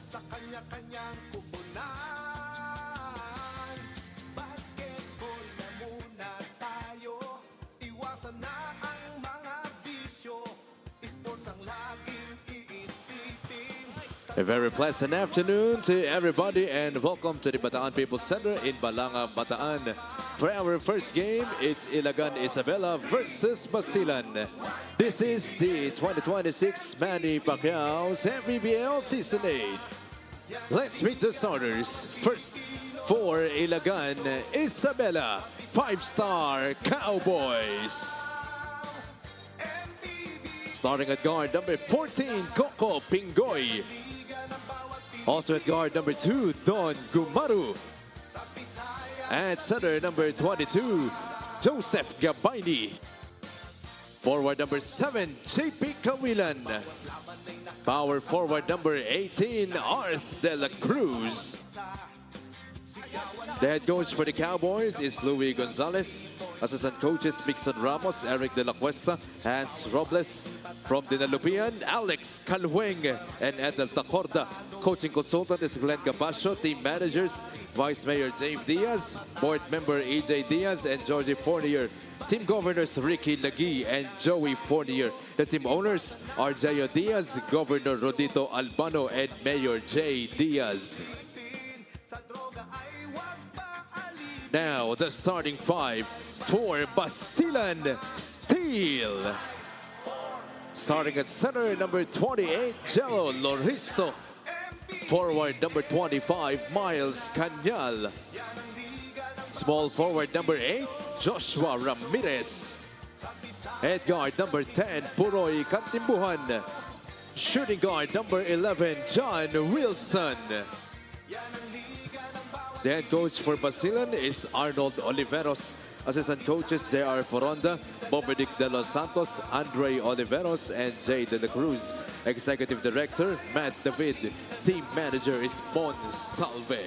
sa kanya-kanyang kupunan. Basketball na muna tayo, iwasan na ang mga bisyo, sports ang laging iisipin. A very pleasant afternoon to everybody and welcome to the Bataan People's Center in Balanga, Bataan. For our first game, it's Ilagan Isabela versus Basilan. This is the 2026 MANNY PACQUIAO'S MPBL Season 8. Let's meet the starters. First, for Ilagan Isabela, 5-star Cowboys. Starting at guard number 14, Coco Pingoy. Also at guard number 2, Don Gumaru. At center number 22, Joseph Gabayni. Forward number 7, JP Cawilan. Power forward number 18, Arth de la Cruz. The head coach for the Cowboys is Louis Gonzalez. Assistant coaches Mixon Ramos, Eric De La Cuesta, Hans Robles. From Dinalupian, Alex Calhueng and Edel Tacorda. Coaching consultant is Glenn Gabasio. Team managers, Vice Mayor James Diaz, Board member EJ Diaz and Georgie Fournier. Team governors Ricky Lagui and Joey Fournier. The team owners are Jayo Diaz, Governor Rodito Albano and Mayor J. Diaz. Now the starting five for Basilan Steel. Starting at center, number 28, Jello Loristo. Forward, number 25, Miles Cañal. Small forward, number 8, Joshua Ramirez. Head guard, number 10, Puroy Kantimbuhan. Shooting guard, number 11, John Wilson. The head coach for Basilan is Arnold Oliveros. Assistant coaches J.R. Foronda, Bobedic De Los Santos, Andre Oliveros, and Jay De La Cruz. Executive Director Matt David. Team Manager is Mon Salve.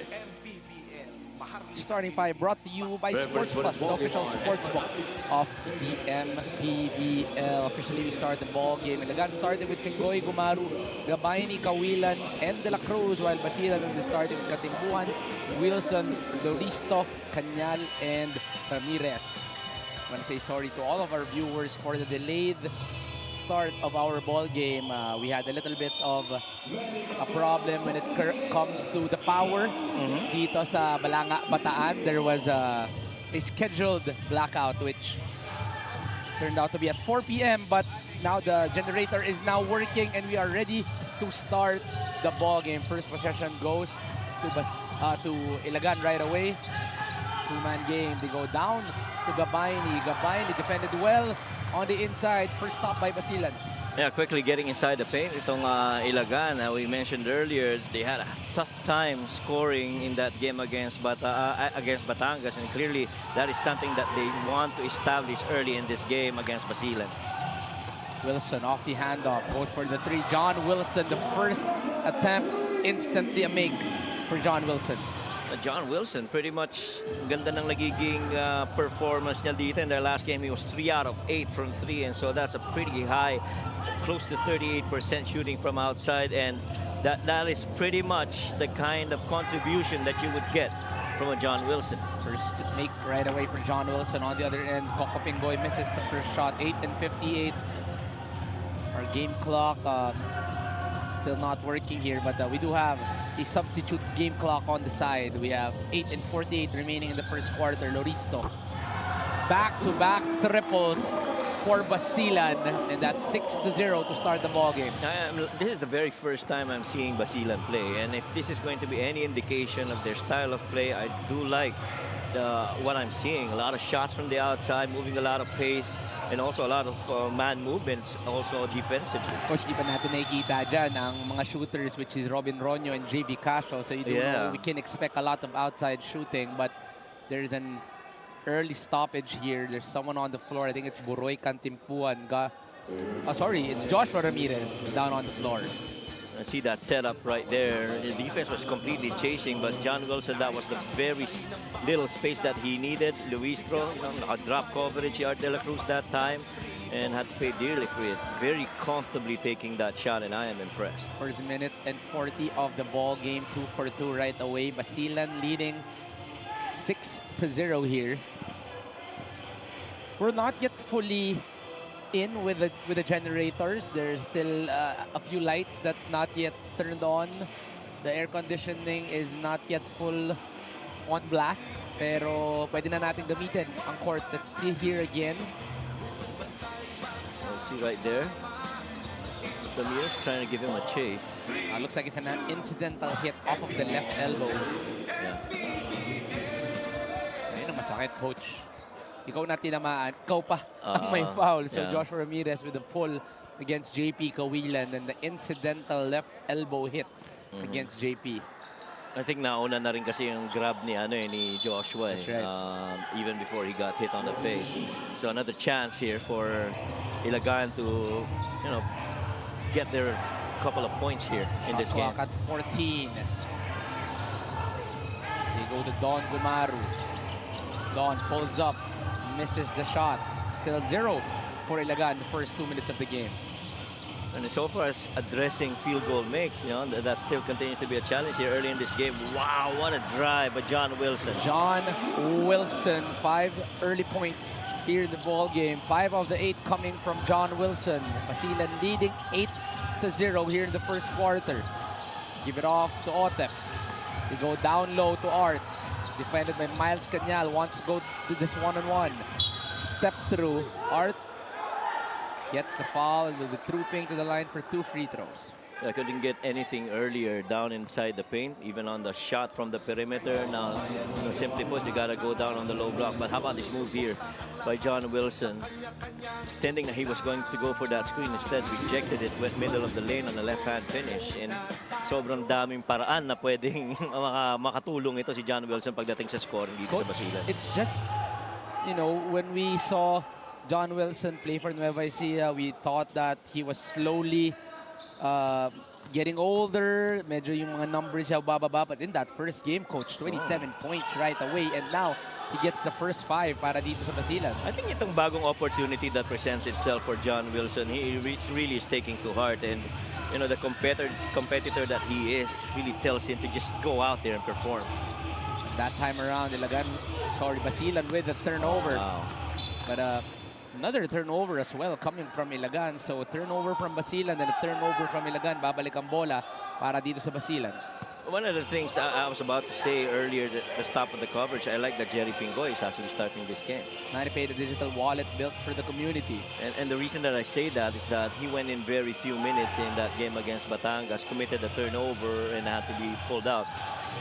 Starting five brought to you by Sports Plus, the official sportsbook of the MPBL. Officially, we start the ball game. Ilagan started with Pingoy, Gumaru, Gabayni, Cawilan, and De La Cruz, while Basilan started with Katimbuhan, Wilson, Loristo, Cañal, and Ramirez. I want to say sorry to all of our viewers for the delayed start of our ball game. We had a little bit of a problem when it comes to the power. Dito sa Balanga, Bataan, there was a scheduled blackout which turned out to be at 4 p.m. But now the generator is now working and we are ready to start the ball game. First possession goes to Ilagan right away. Two-man game. They go down to Gabayni. Gabayni defended well on the inside. First stop by Basilan. Yeah, quickly getting inside the paint. Itong Ilagan, we mentioned earlier, they had a tough time scoring in that game against Batangas, and clearly that is something that they want to establish early in this game against Basilan. Wilson off the handoff, goes for the three. John Wilson, the first attempt, instantly a make for John Wilson. John Wilson, pretty much ganda ng nagiging performance niya dito. In their last game, he was 3 out of 8 from 3, and so that's a pretty high, close to 38% shooting from outside, and that is pretty much the kind of contribution that you would get from a John Wilson. First make right away for John Wilson. On the other end, Coco Pingoy misses the first shot. 8 and 58. Our game clock still not working here, but we do have a substitute game clock on the side. We have 8 and 48 remaining in the first quarter. Loristo, back-to-back triples for Basilan, and that's 6-0 to start the ball game. This is the very first time I'm seeing Basilan play, and if this is going to be any indication of their style of play, I do like what I'm seeing. A lot of shots from the outside, moving a lot of pace, and also a lot of man movements also defensively. Coach, di pa natin nakikita dyan ang mga shooters, which is Robin Ronyo and JV Casio. So you do know we can expect a lot of outside shooting, but there's an early stoppage here. There's someone on the floor. I think it's Buroy Kantimpuan. Sorry, it's Joshua Ramirez down on the floor. I see that setup right there. The defense was completely chasing, but John Wilson, that was the very little space that he needed. Luistro, a drop coverage, Art De La Cruz that time. and had paid dearly for it. Very comfortably taking that shot, and I am impressed. First minute and 40 of the ball game, 2 for 2 right away. Basilan leading 6-0 here. We're not yet fully in with the generators. There's still a few lights that's not yet turned on. The air conditioning is not yet full on blast, pero pwede na natin gamitin ang court. Let's see here again. So see right there, Ramirez trying to give him a chase. Looks like it's an incidental hit off of the left elbow. Yeah. Ayun ang masakit, coach. Ikaw na tinamaan, ikaw pa ang may foul. So yeah. Joshua Ramirez with a pull against JP Kawilan, and the incidental left elbow hit against JP. I think nauna na rin kasi yung grab ni ni Joshua. That's right. Even before he got hit on the face. So another chance here for Ilagan to, get their couple of points here in this game. Clock at 14. They go to Don Gumaru. Don pulls up, misses the shot. Still 0 for Ilagan the first 2 minutes of the game. And so far as addressing field goal makes, that still continues to be a challenge here early in this game. Wow, what a drive by John Wilson. John Wilson, 5 early points here in the ball game. 5 of the 8 coming from John Wilson. Basilan leading 8-0 here in the first quarter. Give it off to Otef. They go down low to Art. Defended by Miles Cañal. Wants to go to this one-on-one. Step through. Art gets the foul and will be trooping to the line for 2 free throws. I couldn't get anything earlier down inside the paint, even on the shot from the perimeter. Now, simply put, you gotta go down on the low block. But how about this move here by John Wilson? Tending that he was going to go for that screen, instead rejected it, went middle of the lane on the left-hand finish. And sobrang daming paraan na pwedeng makatulong ito si John Wilson pagdating sa scoring dito sa Basilan. It's just, when we saw John Wilson play for Nueva Ecija, we thought that he was slowly getting older. Medyo yung mga numbers siya bababa. But in that first game, coach, 27 points right away. And now, he gets the first 5 para dito sa Basilan. I think itong bagong opportunity that presents itself for John Wilson, he really is taking to heart. And, the competitor that he is really tells him to just go out there and perform. That time around, Basilan with the turnover. Wow. But another turnover as well coming from Ilagan. So turnover from Basilan and a turnover from Ilagan. Babalik ang bola para dito sa Basilan. One of the things I was about to say earlier at the top of the coverage, I like that Jerry Pingoy is actually starting this game. MANNY paid a digital wallet built for the community. And the reason that I say that is that he went in very few minutes in that game against Batangas, committed a turnover, and had to be pulled out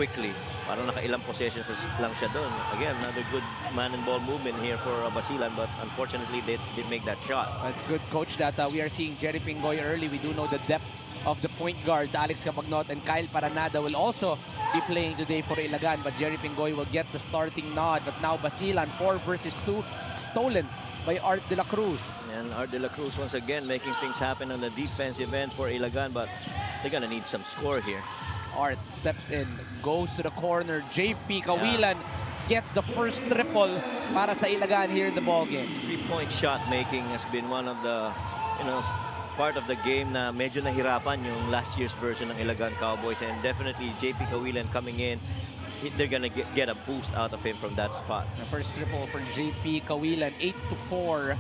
quickly. Parang nakailang possessions lang siya doon. Again, another good man and ball movement here for Basilan, but unfortunately they did make that shot. It's good, coach, that we are seeing Jerry Pingoy early. We do know the depth of the point guards. Alex Cabagnot and Kyle Paranada will also be playing today for Ilagan, but Jerry Pingoy will get the starting nod. But now Basilan, 4 versus 2, stolen by Art de la Cruz. And Art de la Cruz once again making things happen on the defensive end for Ilagan, but they're gonna need some score here. Art steps in, goes to the corner. JP Kawilan gets the first triple para sa Ilagan here in the ballgame. 3-point shot making has been one of the, part of the game na medyo nahirapan yung last year's version ng Ilagan Cowboys, and definitely JP Kawilan coming in, they're gonna get a boost out of him from that spot. The first triple for JP Kawilan, 8-4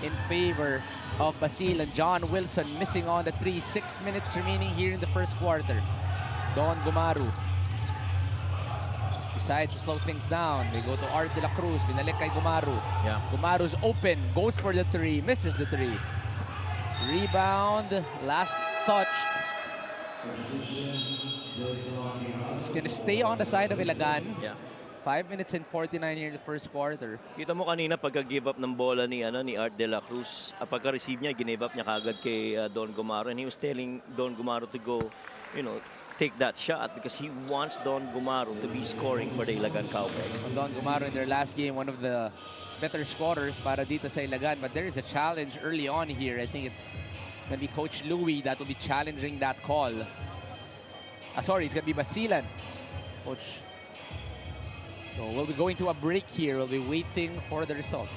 in favor of Basilan. John Wilson missing on the 3. 6 minutes remaining here in the first quarter. Don Gumaru decides to slow things down. They go to Art de la Cruz. Binalik kay Gumaru. Yeah. Gumaru's open. Goes for the 3. Misses the 3. Rebound. Last touch. It's gonna stay on the side of Ilagan. Yeah. 5 minutes and 49 here in the first quarter. Kita mo kanina pagka-give up ng bola ni Art de la Cruz, pagka-receive niya, give up niya kagad kay Don Gumaru, and he was telling Don Gumaru to go, take that shot because he wants Don Gumaru to be scoring for the Ilagan Cowboys. Don Gumaru in their last game, one of the better scorers para dito sa Ilagan, but there is a challenge early on here. I think it's gonna be Coach Louie that will be challenging that call. Sorry, it's gonna be Basilan. Coach. So we'll be going to a break here. We'll be waiting for the result.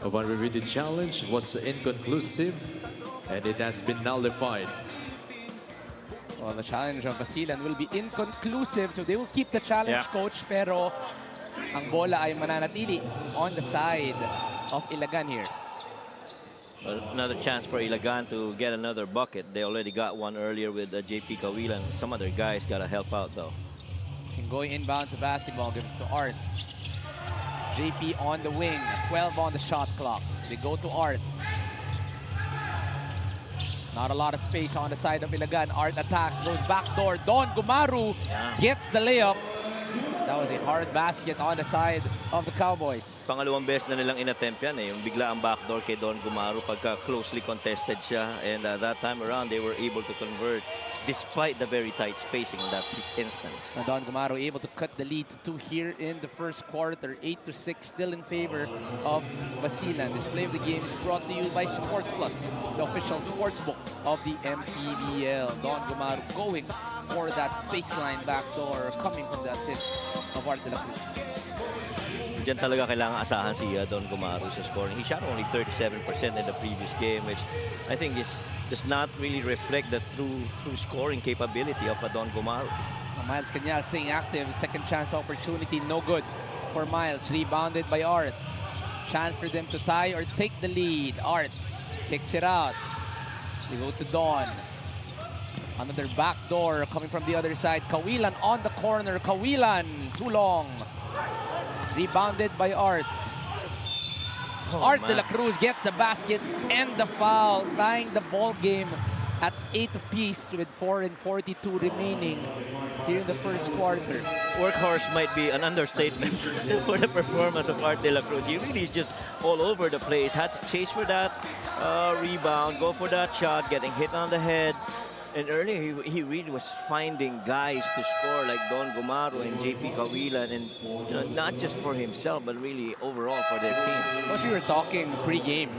One repeated challenge was inconclusive and it has been nullified. Well, the challenge of Basilan will be inconclusive, so they will keep the challenge, Yeah. coach, pero ang bola ay mananatili on the side of Ilagan here. Well, another chance for Ilagan to get another bucket. They already got one earlier with JP Kawilan. Some other guys got to help out, though. Going inbounds the basketball, gives to Art. JP on the wing, 12 on the shot clock. They go to Art. Not a lot of space on the side of Ilagan. Art attacks, goes backdoor. Don Gumaru gets the layup. That was a hard basket on the side of the Cowboys. Pangalawang beses na nilang inattempt yan yung bigla ang backdoor kay Don Gumaru pagka closely contested siya. And that time around, they were able to convert despite the very tight spacing. That's his instance. Don Gumaru able to cut the lead to 2 here in the first quarter. 8-6 still in favor of Basilan. Display of the game is brought to you by Sports Plus, the official sportsbook of the MPBL. Don Gumaru going for that baseline backdoor coming from the assist of Art de la Cruz. Diyan talaga kailangan asahan si Don Gumaru sa scoring. He shot only 37% in the previous game, which I think does not really reflect the true scoring capability of Don Gumaru. Miles Cañal staying active. Second chance opportunity, no good for Miles. Rebounded by Art. Chance for them to tie or take the lead. Art kicks it out. They go to Don. Another backdoor coming from the other side. Kawilan on the corner. Kawilan, too long. Rebounded by Art. Art de la Cruz gets the basket and the foul, tying the ball game at 8 apiece with 4:42 remaining here in the first quarter. Workhorse might be an understatement for the performance of Art de la Cruz. He really is just all over the place. Had to chase for that rebound, go for that shot, getting hit on the head. And earlier, he really was finding guys to score like Don Gumaru and JP Kawilan, and not just for himself, but really overall for their team. Coach, we were talking pre-game.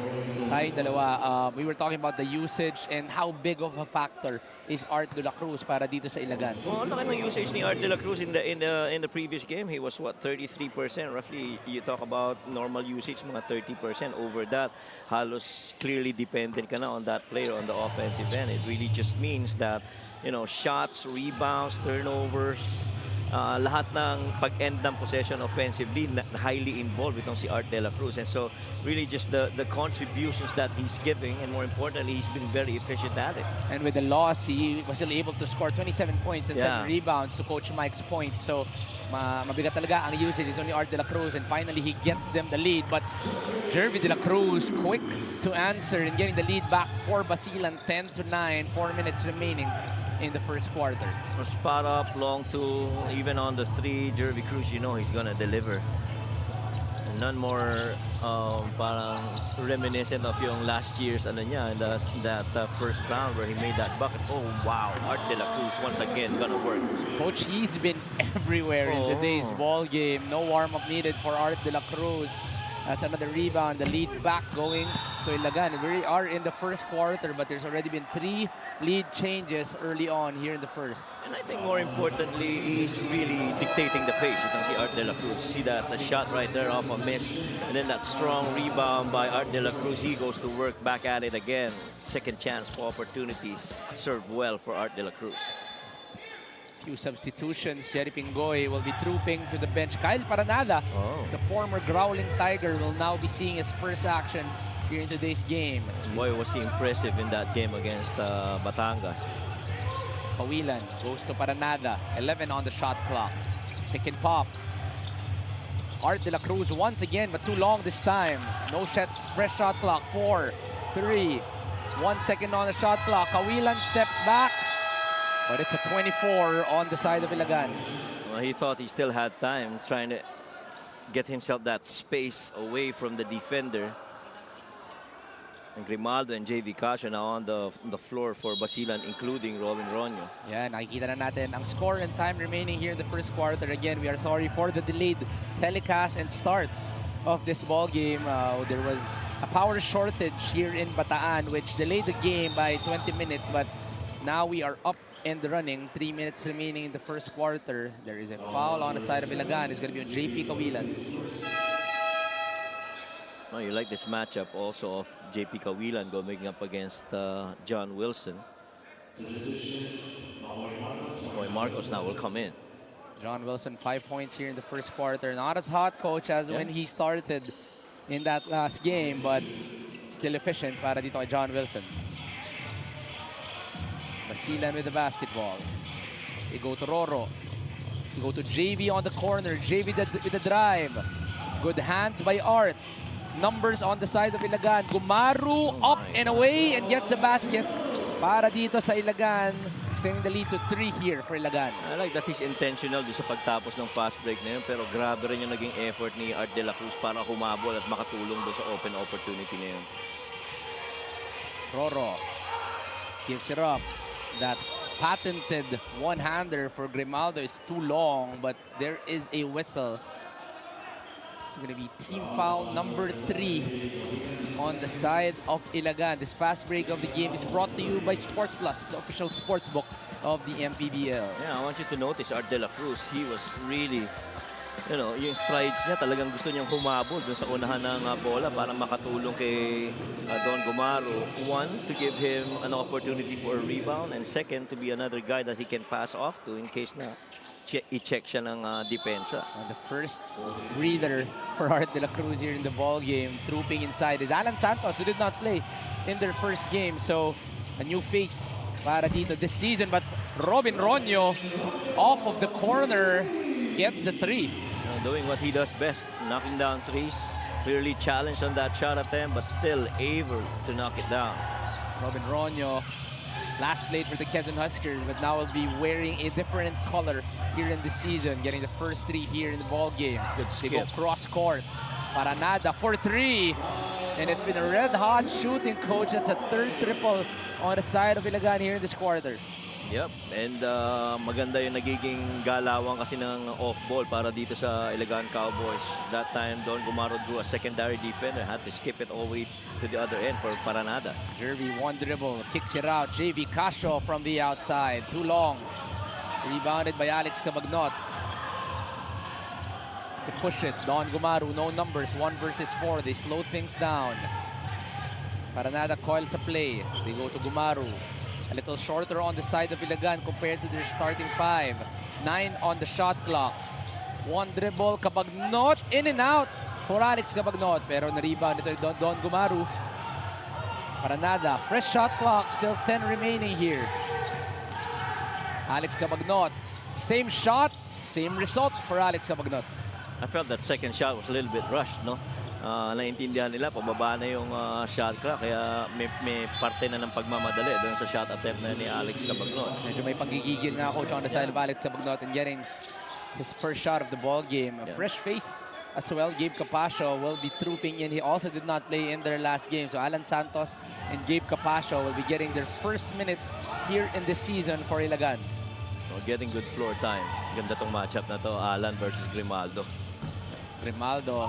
We were talking about the usage and how big of a factor is Art de la Cruz para dito sa Ilagan. Well, laki ng usage ni Art de la Cruz in the previous game. He was what, 33% roughly. You talk about normal usage, mga 30%. Over that, halos clearly dependent ka na on that player on the offensive end. It really just means that shots, rebounds, turnovers, lahat ng pag-end ng possession offensively highly involved itong si Art de la Cruz. And so really just the contributions that he's giving, and more importantly, he's been very efficient at it. And with the loss, he was still able to score 27 points and 7 rebounds, to Coach Mike's point. So mabigat talaga ang usage ito ni Art de la Cruz, and finally he gets them the lead. But Jervy de la Cruz quick to answer and getting the lead back for Basilan. 10-9, 4 minutes remaining in the first quarter. Spot up, long two, even on the three, Jervy Cruz, he's gonna deliver. None more parang reminiscent of yung last year's that first round where he made that bucket. Oh wow, Art de la Cruz once again gonna work. Coach, he's been everywhere in today's ball game. No warm-up needed for Art de la Cruz. That's another rebound. The lead back going to Ilagan. We are in the first quarter, but there's already been 3 lead changes early on here in the first. And I think more importantly, he's really dictating the pace. You can see Art de la Cruz. See that the shot right there off a miss, and then that strong rebound by Art de la Cruz. He goes to work back at it again. Second chance for opportunities. Served well for Art de la Cruz. Few substitutions. Jerry Pingoy will be trooping to the bench. Kyle Paranada, the former Growling Tiger, will now be seeing his first action here in today's game. Boy, was he impressive in that game against Batangas. Kawilan goes to Paranada. 11 on the shot clock. Pick and pop. Art de la Cruz once again, but too long this time. No shot, fresh shot clock. 4, 3, 1 second on the shot clock. Kawilan steps back. But it's a 24 on the side of Ilagan. Well, he thought he still had time, trying to get himself that space away from the defender. And Grimaldo and JV Cash are now on the floor for Basilan, including Robin Ronyo. Yeah, nakikita na natin ang score and time remaining here in the first quarter. Again, we are sorry for the delayed telecast and start of this ball game. There was a power shortage here in Bataan, which delayed the game by 20 minutes. But now we are up and running. 3 minutes remaining in the first quarter. There is a foul on the side of Ilagan. It's going to be on JP Kawilan. Oh, you like this matchup also of JP Cawilan going up against John Wilson. Boy, Marcos now will come in. John Wilson, 5 points here in the first quarter. Not as hot, coach, as when he started in that last game, but still efficient para dito kay John Wilson. Basilan with the basketball. They go to Roro. They go to JV on the corner. JV with the drive. Good hands by Art. Numbers on the side of Ilagan. Gumaru up and away and gets the basket para dito sa Ilagan. Extending the lead to 3 here for Ilagan. I like that he's intentional doon sa pagtapos ng fast break na yun, pero grabe rin yung naging effort ni Art de la Cruz para humabol at makatulong doon sa open opportunity na yun. Roro gives it up. That patented one-hander for Grimaldo is too long, but there is a whistle. It's going to be team foul number 3 on the side of Ilagan. This fast break of the game is brought to you by Sports Plus, the official sports book of the MPBL. Yeah, I want you to notice Art de la Cruz. He was really, you know, yung strides niya talagang gusto niyang humabol dun sa unahan ng bola para makatulong kay Don Gumaro. One, to give him an opportunity for a rebound, and second, to be another guy that he can pass off to in case na i-check siya ng depensa. And the first breather for Art de la Cruz here in the ball game, trooping inside, is Alan Santos, who did not play in their first game. So a new face para dito this season. But Robin Ronyo off of the corner gets the 3. Doing what he does best, knocking down threes. Clearly challenged on that shot attempt, but still able to knock it down. Robin Ronyo last played for the Quezon Huskers, but now will be wearing a different color here in the season, getting the first 3 here in the ball game. Good They go skip. cross court. Paranada for 3. And it's been a red-hot shooting, coach. That's a 3rd triple on the side of Ilagan here in this quarter. Yep, and maganda yung nagiging galawang kasi ng off-ball para dito sa Ilagan Cowboys. That time, Don Gumaro drew a secondary defender, had to skip it all the way to the other end for Paranada. Jervy, one dribble, kicks it out. JV Casio from the outside, too long. Rebounded by Alex Cabagnot. To push it, Don Gumaro, no numbers, 1 versus 4. They slow things down. Paranada coils a play. They go to Gumaro. A little shorter on the side of Ilagan compared to their starting 5. 9 on the shot clock. 1 dribble, Cabagnot, in and out for Alex Cabagnot. Pero na-rebound ito Don Gumaro. Paranada, fresh shot clock, still 10 remaining here. Alex Cabagnot, same shot, same result for Alex Cabagnot. I felt that second shot was a little bit rushed, no? Naintindihan nila, pababa na yung shot clock, kaya may parte na ng pagmamadali doon sa shot attempt na ni Alex Cabagnot. Medyo may panggigigil nga coach on the side of Alex Cabagnot and getting his first shot of the ball game. A fresh face as well. Gabe Capascio will be trooping in. He also did not play in their last game. So Alan Santos and Gabe Capascio will be getting their first minutes here in this season for Ilagan. So getting good floor time. Ganda tong matchup na to, Alan versus Grimaldo. Grimaldo,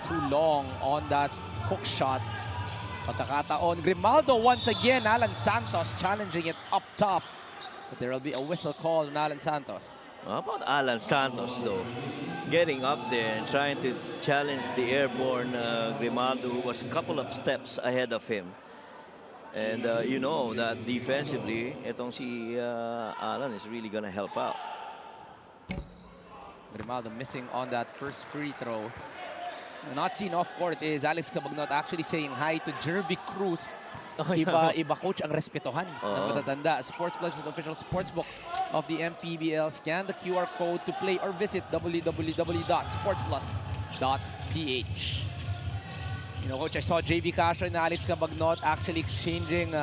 too long on that hook shot. Pagkakataon, Grimaldo once again. Alan Santos challenging it up top. But there will be a whistle call on Alan Santos. How about Alan Santos, though? Getting up there and trying to challenge the airborne Grimaldo, who was a couple of steps ahead of him. And you know that defensively, itong si Alan is really going to help out. Grimaldo missing on that first free throw. Not seen off court is Alex Cabagnot actually saying hi to Jervy Cruz. Iba coach ang respetohan ng matatanda. Sports Plus is the official sportsbook of the MPBL. Scan the QR code to play or visit www.sportsplus.ph. You know, coach, I saw JB Casio and Alex Cabagnot actually exchanging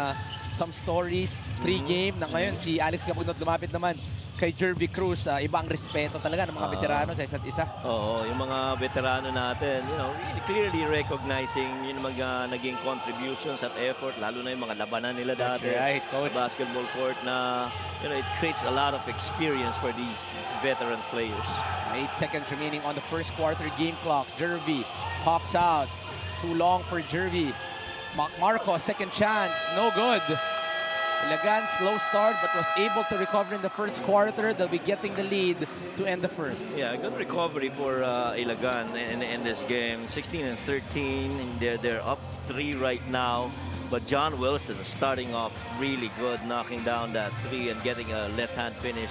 some stories pre-game. Na ngayon si Alex Cabagnot lumapit naman kay Jervy Cruz. Iba ang respeto talaga ng mga veterano sa isa't isa. Oo, yung mga veterano natin, you know, really clearly recognizing yung mga naging contributions at effort, lalo na yung mga labanan nila dati. That's right, coach. Sa basketball court na, you know, it creates a lot of experience for these veteran players. 8 seconds remaining on the first quarter game clock. Jervy pops out. Too long for Jervy. Marco, second chance. No good. Ilagan, slow start, but was able to recover in the first quarter. They'll be getting the lead to end the first. Yeah, good recovery for Ilagan in this game. 16 and 13, and they're up 3 right now. But John Wilson starting off really good, knocking down that 3 and getting a left-hand finish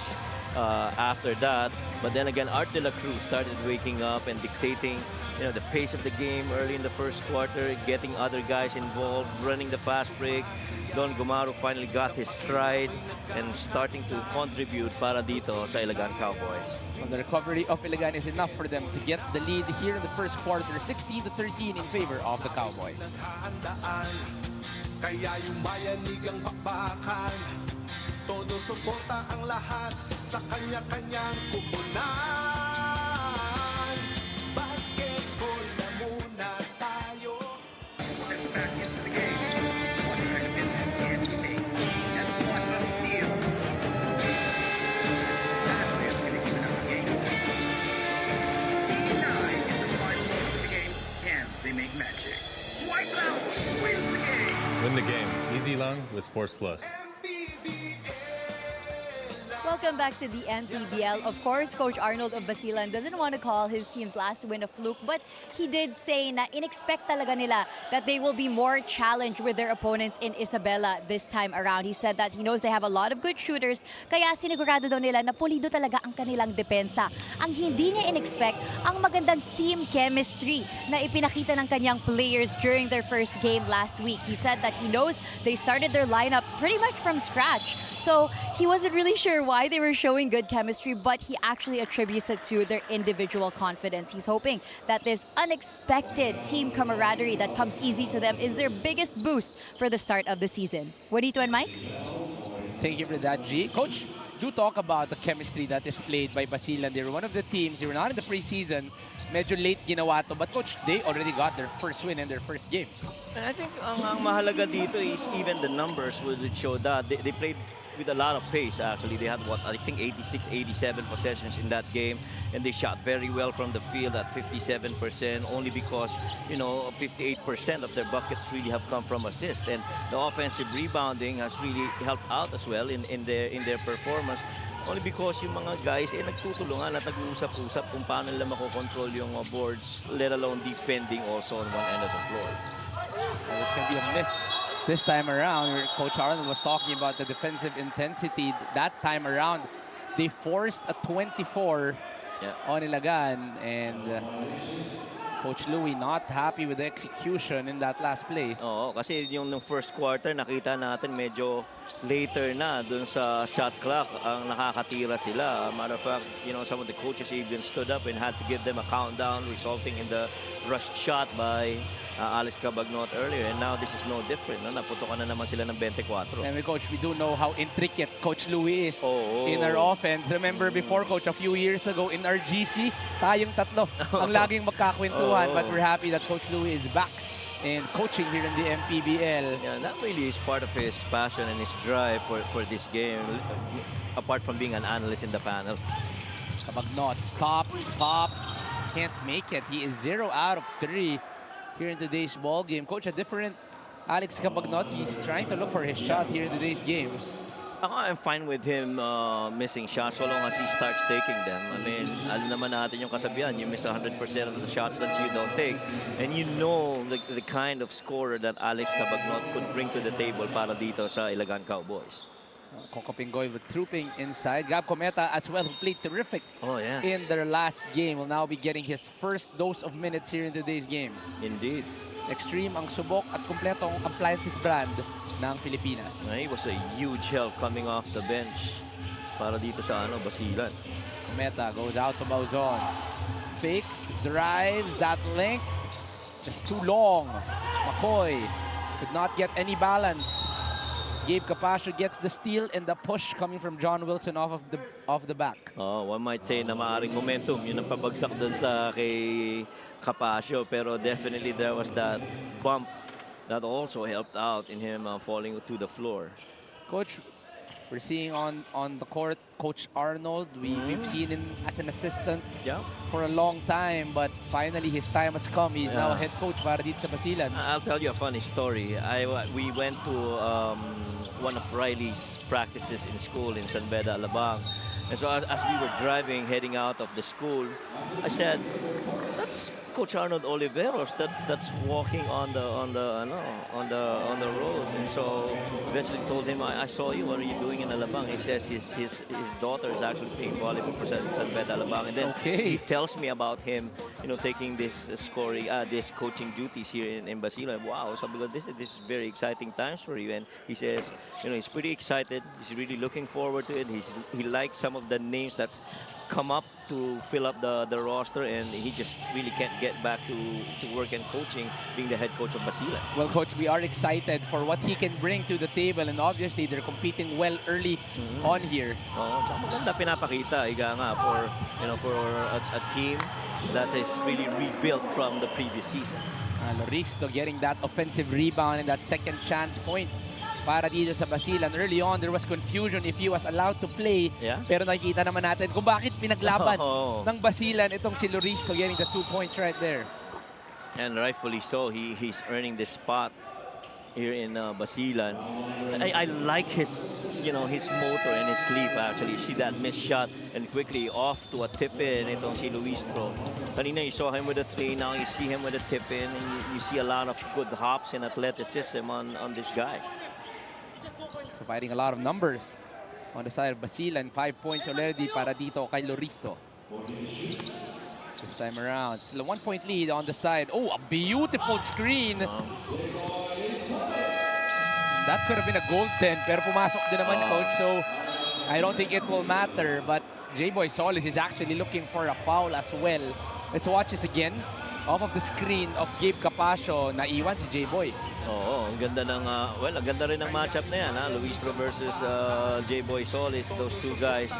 after that. But then again, Art de la Cruz started waking up and dictating, the pace of the game early in the first quarter, getting other guys involved, running the fast break. Don Gumaru finally got his stride and starting to contribute para dito sa Ilagan Cowboys. And the recovery of Ilagan is enough for them to get the lead here in the first quarter, 16 to 13 in favor of the Cowboys. Naghahandaan, kaya yung bayanigang bakbakan. Todo suporta ang lahat sa kanya-kanyang kupunan. Basketball na muna tayo. Back into the game. One record in the and one a steal. That is going to even up the game. 9 in the final of the game. Can they make magic? White Cloud wins the game. Win the game. Easy long with Sports Plus. Welcome back to the MPBL. Of course, Coach Arnold of Basilan doesn't want to call his team's last win a fluke, but he did say na in-expect talaga nila that they will be more challenged with their opponents in Isabela this time around. He said that he knows they have a lot of good shooters, kaya sinigurado daw nila na pulido talaga ang kanilang depensa. Ang hindi niya in-expect, ang magandang team chemistry na ipinakita ng kanyang players during their first game last week. He said that he knows they started their lineup pretty much from scratch. So he wasn't really sure why they were showing good chemistry, but he actually attributes it to their individual confidence. He's hoping that this unexpected team camaraderie that comes easy to them is their biggest boost for the start of the season. Juanito and Mike? Thank you for that, G. Coach, do talk about the chemistry that is played by Basilan. They're one of the teams, they were not in the preseason. Medyo late ginawa to, but Coach, they already got their first win in their first game. And I think ang mahalaga dito is even the numbers would show that. They played with a lot of pace, actually. They had, I think 86, 87 possessions in that game, and they shot very well from the field at 57%, only because, 58% of their buckets really have come from assists. And the offensive rebounding has really helped out as well in their performance. Only because yung mga guys nagtutulungan at nag-uusap-usap kung paano nila makokontrol yung boards, let alone defending also on one end of the floor. Well, it's going to be a miss this time around. Coach Arnold was talking about the defensive intensity. That time around, they forced a 24 on Ilagan, and Coach Louie not happy with the execution in that last play. Oo, kasi yung first quarter, nakita natin medyo later na dun sa shot clock ang nakakatira sila. Matter of fact, some of the coaches even stood up and had to give them a countdown, resulting in the rushed shot by Alex Cabagnot earlier, and now this is no different. Naputokan na naman sila ng 24. And Coach, we do know how intricate Coach Louie is Oh. in our offense. Remember before, Coach, a few years ago in our GC, tayong tatlo ang laging magkakwentuhan. Oh. But we're happy that Coach Louie is back and coaching here in the MPBL. Yeah, that really is part of his passion and his drive for this game, apart from being an analyst in the panel. Cabagnot stops, pops, can't make it. He is 0 out of 3 here in today's ball game. Coach, a different Alex Cabagnot. He's trying to look for his shot here in today's game. I'm fine with him missing shots so long as he starts taking them. I mean, alam naman natin yung kasabihan, you miss 100% of the shots that you don't take. And you know the kind of scorer that Alex Cabagnot could bring to the table para dito sa Ilagan Cowboys. Coco Pingoy with trooping inside. Gab Cometa as well, who played terrific in their last game, will now be getting his first dose of minutes here in today's game. Indeed. Extreme ang subok at kumpletong appliances brand ng Pilipinas. He was a huge help coming off the bench para dito sa Basilan. Cometa goes out to Bauzon. Fakes, drives, that length just too long. McCoy could not get any balance. Gabe Capascio gets the steal and the push coming from John Wilson off the back. Oh, one might say na maaring momentum yun ang pabagsak dun sa kay Capascio, pero definitely there was that bump that also helped out in him falling to the floor. Coach, we're seeing on the court Coach Arnold. We've seen him as an assistant for a long time, but finally his time has come. He's now a head coach para dito sa Basilan. I'll tell you a funny story. We went to one of Riley's practices in school in San Beda, Alabang. And so as we were driving, heading out of the school, I said, "That's Coach Arnold Oliveros. That's walking on the road." And so eventually told him, I saw you. What are you doing in Alabang?" He says his daughter is actually playing volleyball for San Beda, Alabang. And then he tells me about him, taking this this coaching duties here in Basilan. Wow, so because this is very exciting times for you. And he says, he's pretty excited. He's really looking forward to it. He likes some of the names that's come up to fill up the roster, and he just really can't get back to work and coaching, being the head coach of Basilan. Well, Coach, we are excited for what he can bring to the table, and obviously they're competing well early on here. Oh, maganda pinapakita, iga nga, for a team that is really rebuilt from the previous season. Loristo getting that offensive rebound and that second chance points para dito sa Basilan. Early on, there was confusion if he was allowed to play. Yeah. Pero nakikita naman natin kung bakit pinaglaban ng Basilan itong si Loristo getting the 2 points right there. And rightfully so, he's earning this spot here in Basilan. I like his motor and his sleep actually. See that missed shot and quickly off to a tip-in itong si Luistro. Kanina you saw him with a 3, now you see him with a tip-in, and you see a lot of good hops and athleticism on this guy. Providing a lot of numbers on the side of Basilan. 5 points already para dito kay Loristo. This time around, still a 1-point lead on the side. Oh, a beautiful screen. That could have been a goaltend, pero pumasok din naman, Coach. So, I don't think it will matter. But J-Boy Solis is actually looking for a foul as well. Let's watch this again. Off of the screen of Gabe Capacio, naiwan si J-Boy. Oo, ang ganda ng, ang ganda rin ng matchup na yan, Luistro versus J-Boy Solis. Those two guys,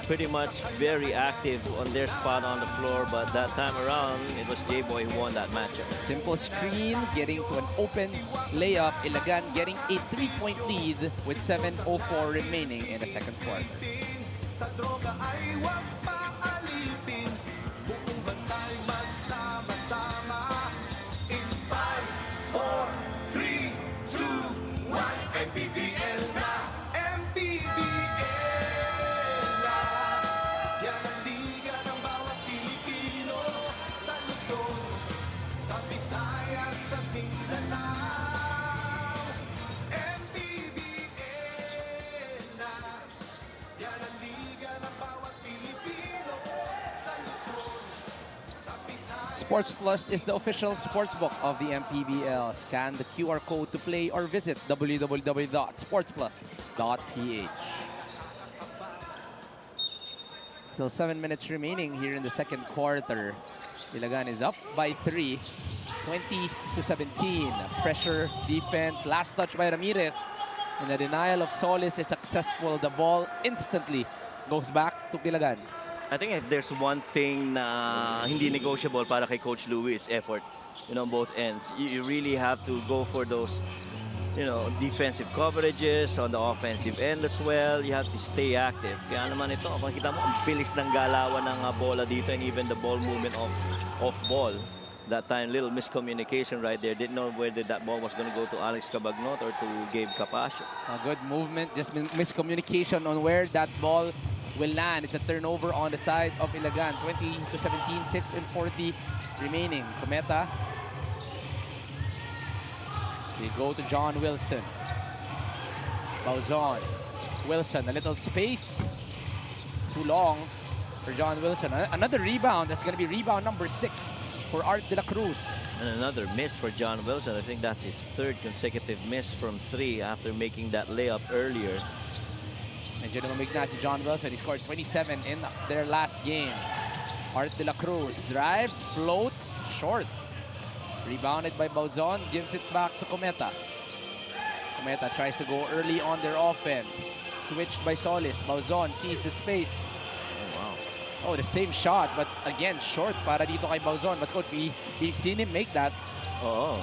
pretty much very active on their spot on the floor. But that time around, it was J-Boy who won that matchup. Simple screen, getting to an open layup. Ilagan getting a 3-point lead with 7:04 remaining in the second quarter. Sa droga ay huwag paalipin. Buong bansa'y magsama-sama. In 5, 4, 3, 2, 1, MPBL na! MPBL na! Yan ang liga ng bawat Pilipino. Sa Luzon, sa Visayas, sa Mindanao. MPBL na! Yan ang liga ng bawat Pilipino. Sa Luzon, sa Visayas. Sports Plus is the official sportsbook of the MPBL. Scan the QR code to play or visit www.sportsplus.ph. Still 7 minutes remaining here in the second quarter. Ilagan is up by 3, 20-17. Pressure, defense, last touch by Ramirez. And the denial of Solis is successful. The ball instantly goes back to Ilagan. I think if there's one thing na hindi negotiable para kay Coach Louis, is effort. On both ends. You really have to go for those, defensive coverages on the offensive end as well. You have to stay active. Kaya naman ito, makikita mo, ang bilis ng galawan ng bola dito, and even the ball movement off ball. That time, little miscommunication right there. Didn't know whether that ball was going to go to Alex Cabagnot or to Gabe Capacio. A good movement, just miscommunication on where that ball will land. It's a turnover on the side of Ilagan. 20-17, 6:40 remaining. Cometa. They go to John Wilson. Bauzon. Wilson, a little space. Too long for John Wilson. Another rebound. That's going to be rebound number 6 for Art de la Cruz. And another miss for John Wilson. I think that's his 3rd consecutive miss from 3 after making that layup earlier. Medyo namamig na si John Wilson. He scored 27 in their last game. Art de la Cruz drives, floats, short. Rebounded by Bauzon, gives it back to Cometa. Cometa tries to go early on their offense. Switched by Solis. Bauzon sees the space. Oh, wow. Oh, the same shot, but again, short para dito kay Bauzon. But coach, we've seen him make that. Oo.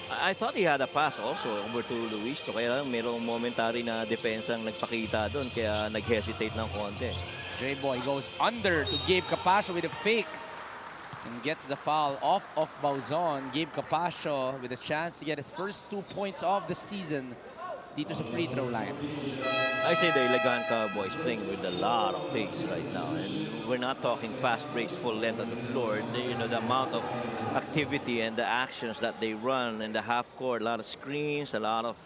I thought he had a pass also over to Luis. Kaya lang mayroong momentary na depensang nagpakita doon, kaya nag-hesitate ng konti. J-Boy goes under to Gabe Capacio with a fake and gets the foul off of Bauzon. Gabe Capacio with a chance to get his first 2 points of the season dito sa free throw line. I say the Ilagan Cowboys playing with a lot of pace right now, and we're not talking fast breaks full length on the floor. The amount of activity and the actions that they run in the half court, a lot of screens, a lot of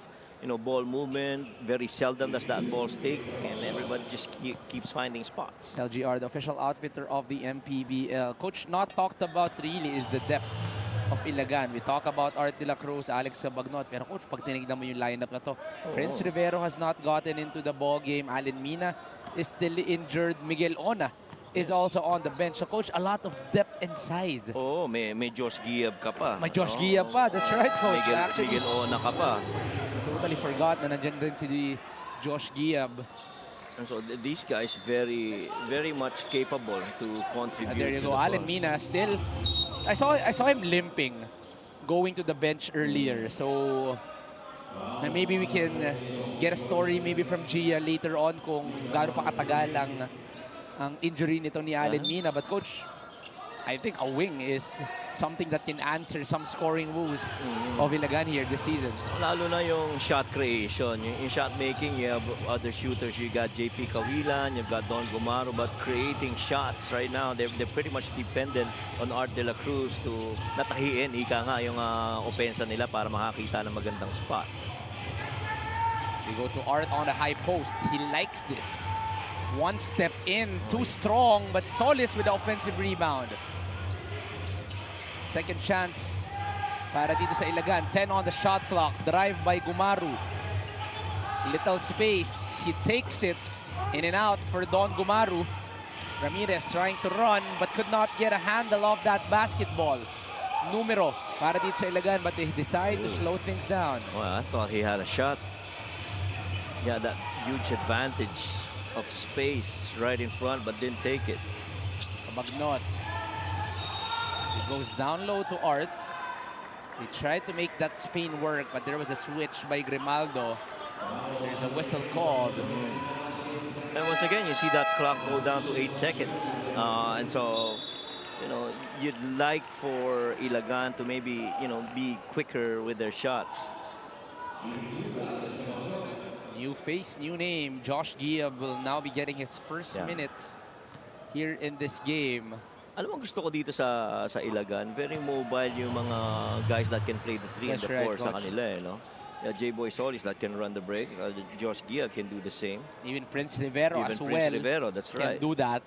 ball movement. Very seldom does that ball stick, and everybody just keeps finding spots. LGR, the official outfitter of the MPBL. Coach, not talked about really is the depth of Ilagan. We talk about Art de la Cruz, Alex Cabagnot, pero coach, pag tinignan mo yung lineup na to, Prince Rivero has not gotten into the ball game. Allen Mina is still injured. Miguel Ona is also on the bench. So coach, a lot of depth and size. Oh, may Josh Giab ka pa. May Josh Gia pa. That's right, coach. Miguel Ona ka pa. Totally forgot na nandiyan din si Josh Giab. And so these guys very much capable to contribute. And there you to go, the Allen cause. Mina still. I saw him limping going to the bench earlier. So maybe we can get a story maybe from Gia later on kung gaano pa katagal ang injury nito ni Allen Mina. But coach, I think a wing is something that can answer some scoring woes of Ilagan here this season. Lalo na yung shot creation, yung shot making, you have other shooters. You got JP Cawilan, you've got Don Gumaro, but creating shots right now, they're pretty much dependent on Art de la Cruz to natahiin, ika nga, yung opensa nila para makakita ng magandang spot. We go to Art on the high post. He likes this. One step in, too strong, but Solis with the offensive rebound. Second chance para dito sa Ilagan. 10 on the shot clock. Drive by Gumaru. Little space. He takes it in and out for Don Gumaru. Ramirez trying to run but could not get a handle of that basketball. Numero para dito sa Ilagan, but they decide to slow things down. Well, I thought he had a shot. Yeah, that huge advantage of space right in front, but didn't take it. Cabagnot. It goes down low to Art. He tried to make that spin work, but there was a switch by Grimaldo. There's a whistle called. And once again, you see that clock go down to 8 seconds. And so, you'd like for Ilagan to maybe, be quicker with their shots. New face, new name. Josh Giab will now be getting his first minutes here in this game. Alam mo, gusto ko dito sa Ilagan, very mobile yung mga guys that can play the 3 and the 4 sa kanila, J-Boy Solis that can run the break. Josh Gia can do the same. Even Prince Rivero Even as Prince well Rivero, that's right. can do that.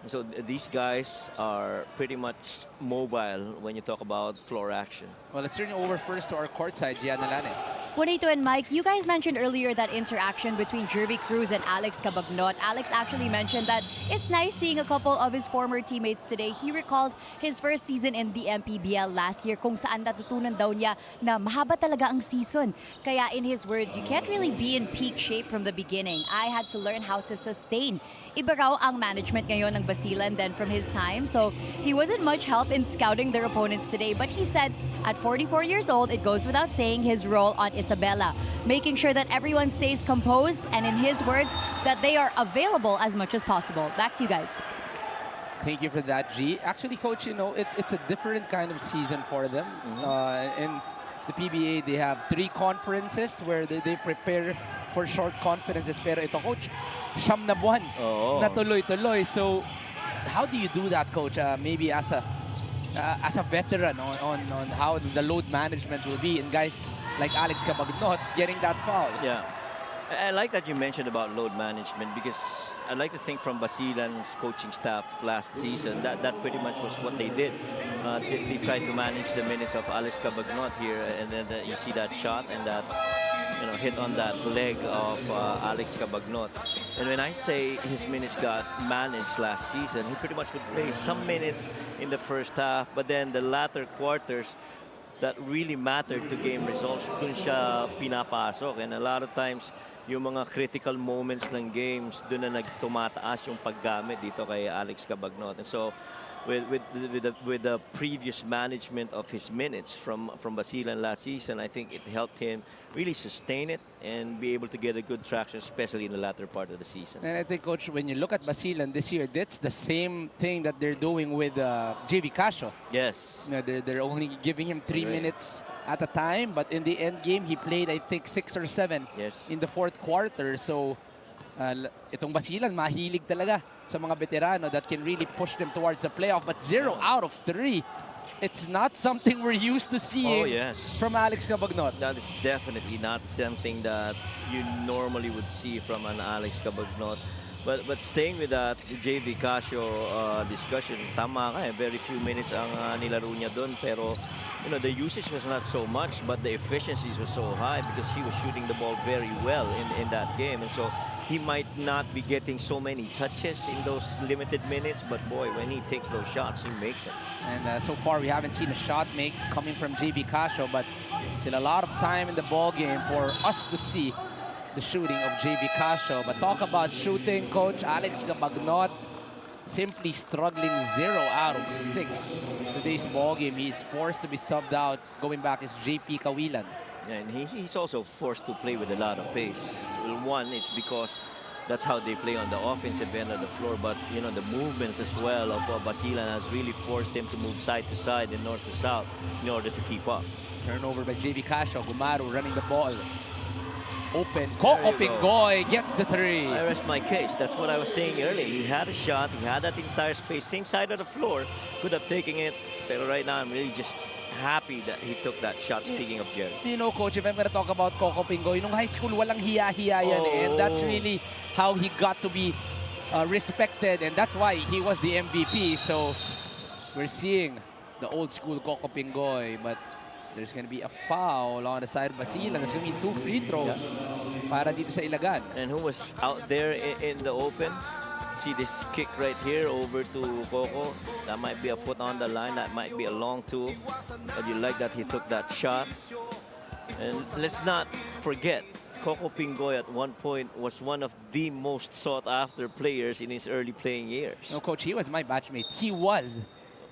So these guys are pretty much mobile when you talk about floor action. Well, let's turn it over first to our courtside, Gianna Lanes. Juanito and Mike, you guys mentioned earlier that interaction between Jervy Cruz and Alex Cabagnot. Alex actually mentioned that it's nice seeing a couple of his former teammates today. He recalls his first season in the MPBL last year kung saan natutunan daw niya na mahaba talaga ang season. Kaya in his words, you can't really be in peak shape from the beginning. I had to learn how to sustain. Iba raw ang management ngayon ng Basilan than from his time. So he wasn't much help in scouting their opponents today. But he said at 44 years old, it goes without saying his role on Isabela, making sure that everyone stays composed and in his words, that they are available as much as possible. Back to you guys. Thank you for that, G. Actually, Coach, it's a different kind of season for them. In the PBA, they have 3 conferences where they prepare for short conferences. Pero ito, Coach, siyam na buwan na tuloy-tuloy. So, how do you do that, Coach? Maybe as a veteran on how the load management will be, and guys like Alex Cabagnot getting that foul. Yeah. I like that you mentioned about load management, because I like to think from Basilan's coaching staff last season that pretty much was what they did. They tried to manage the minutes of Alex Cabagnot here, and then you see that shot and that hit on that leg of Alex Cabagnot. And when I say his minutes got managed last season, he pretty much would play some minutes in the first half, but then the latter quarters that really mattered to game results, dun siya pinapasok. And a lot of times, yung mga critical moments ng games, dun na nagtumataas yung paggamit dito kay Alex Cabagnot. And so, with the previous management of his minutes from Basilan last season, I think it helped him really sustain it and be able to get a good traction, especially in the latter part of the season. And I think, Coach, when you look at Basilan this year, that's the same thing that they're doing with JV Casio. Yes. You know, they're only giving him 3 Correct. minutes at a time, but in the end game, he played, I think, 6 or 7 Yes. in the fourth quarter. So, itong Basilan, mahilig talaga sa mga veterano that can really push them towards the playoff. But 0 out of 3, it's not something we're used to seeing Oh, yes. from Alex Cabagnot. That is definitely not something that you normally would see from an Alex Cabagnot. But staying with that JV Casio discussion, tama ka eh. Very few minutes ang nilaro niya doon. Pero, you know, the usage was not so much, but the efficiencies were so high because he was shooting the ball very well in that game. And so he might not be getting so many touches in those limited minutes, but boy, when he takes those shots, he makes it. And so far, we haven't seen a shot make coming from JV Casio, but still a lot of time in the ball game for us to see the shooting of JV Casio. But talk about shooting, Coach Alex Cabagnot simply struggling 0 out of 6 today's ball game. He's forced to be subbed out. Going back is JP Cawilan. Yeah, and he's also forced to play with a lot of pace. Well, one, it's because that's how they play on the offensive end of the floor, but you know, the movements as well of Basilan has really forced him to move side to side and north to south in order to keep up. Turnover by JV Casio. Gumaru running the ball. Open. Coco There you go. Pingoy gets the 3. I rest my case. That's what I was saying earlier. He had a shot. He had that entire space, same side of the floor. Could have taken it. But right now, I'm really just happy that he took that shot, speaking of Jerry. You know, Coach, if I'm gonna talk about Coco Pingoy, nung high school, walang hiya-hiya yan eh. And that's really how he got to be respected. And that's why he was the MVP. So, we're seeing the old school Coco Pingoy. But there's gonna be a foul on the side of Basilan. There's gonna be 2 free throws para dito sa Ilagan. And who was out there in the open? See this kick right here over to Coco. That might be a foot on the line. That might be a long two. But you like that he took that shot. And let's not forget, Coco Pingoy at one point was one of the most sought-after players in his early playing years. No, Coach, he was my batchmate. He was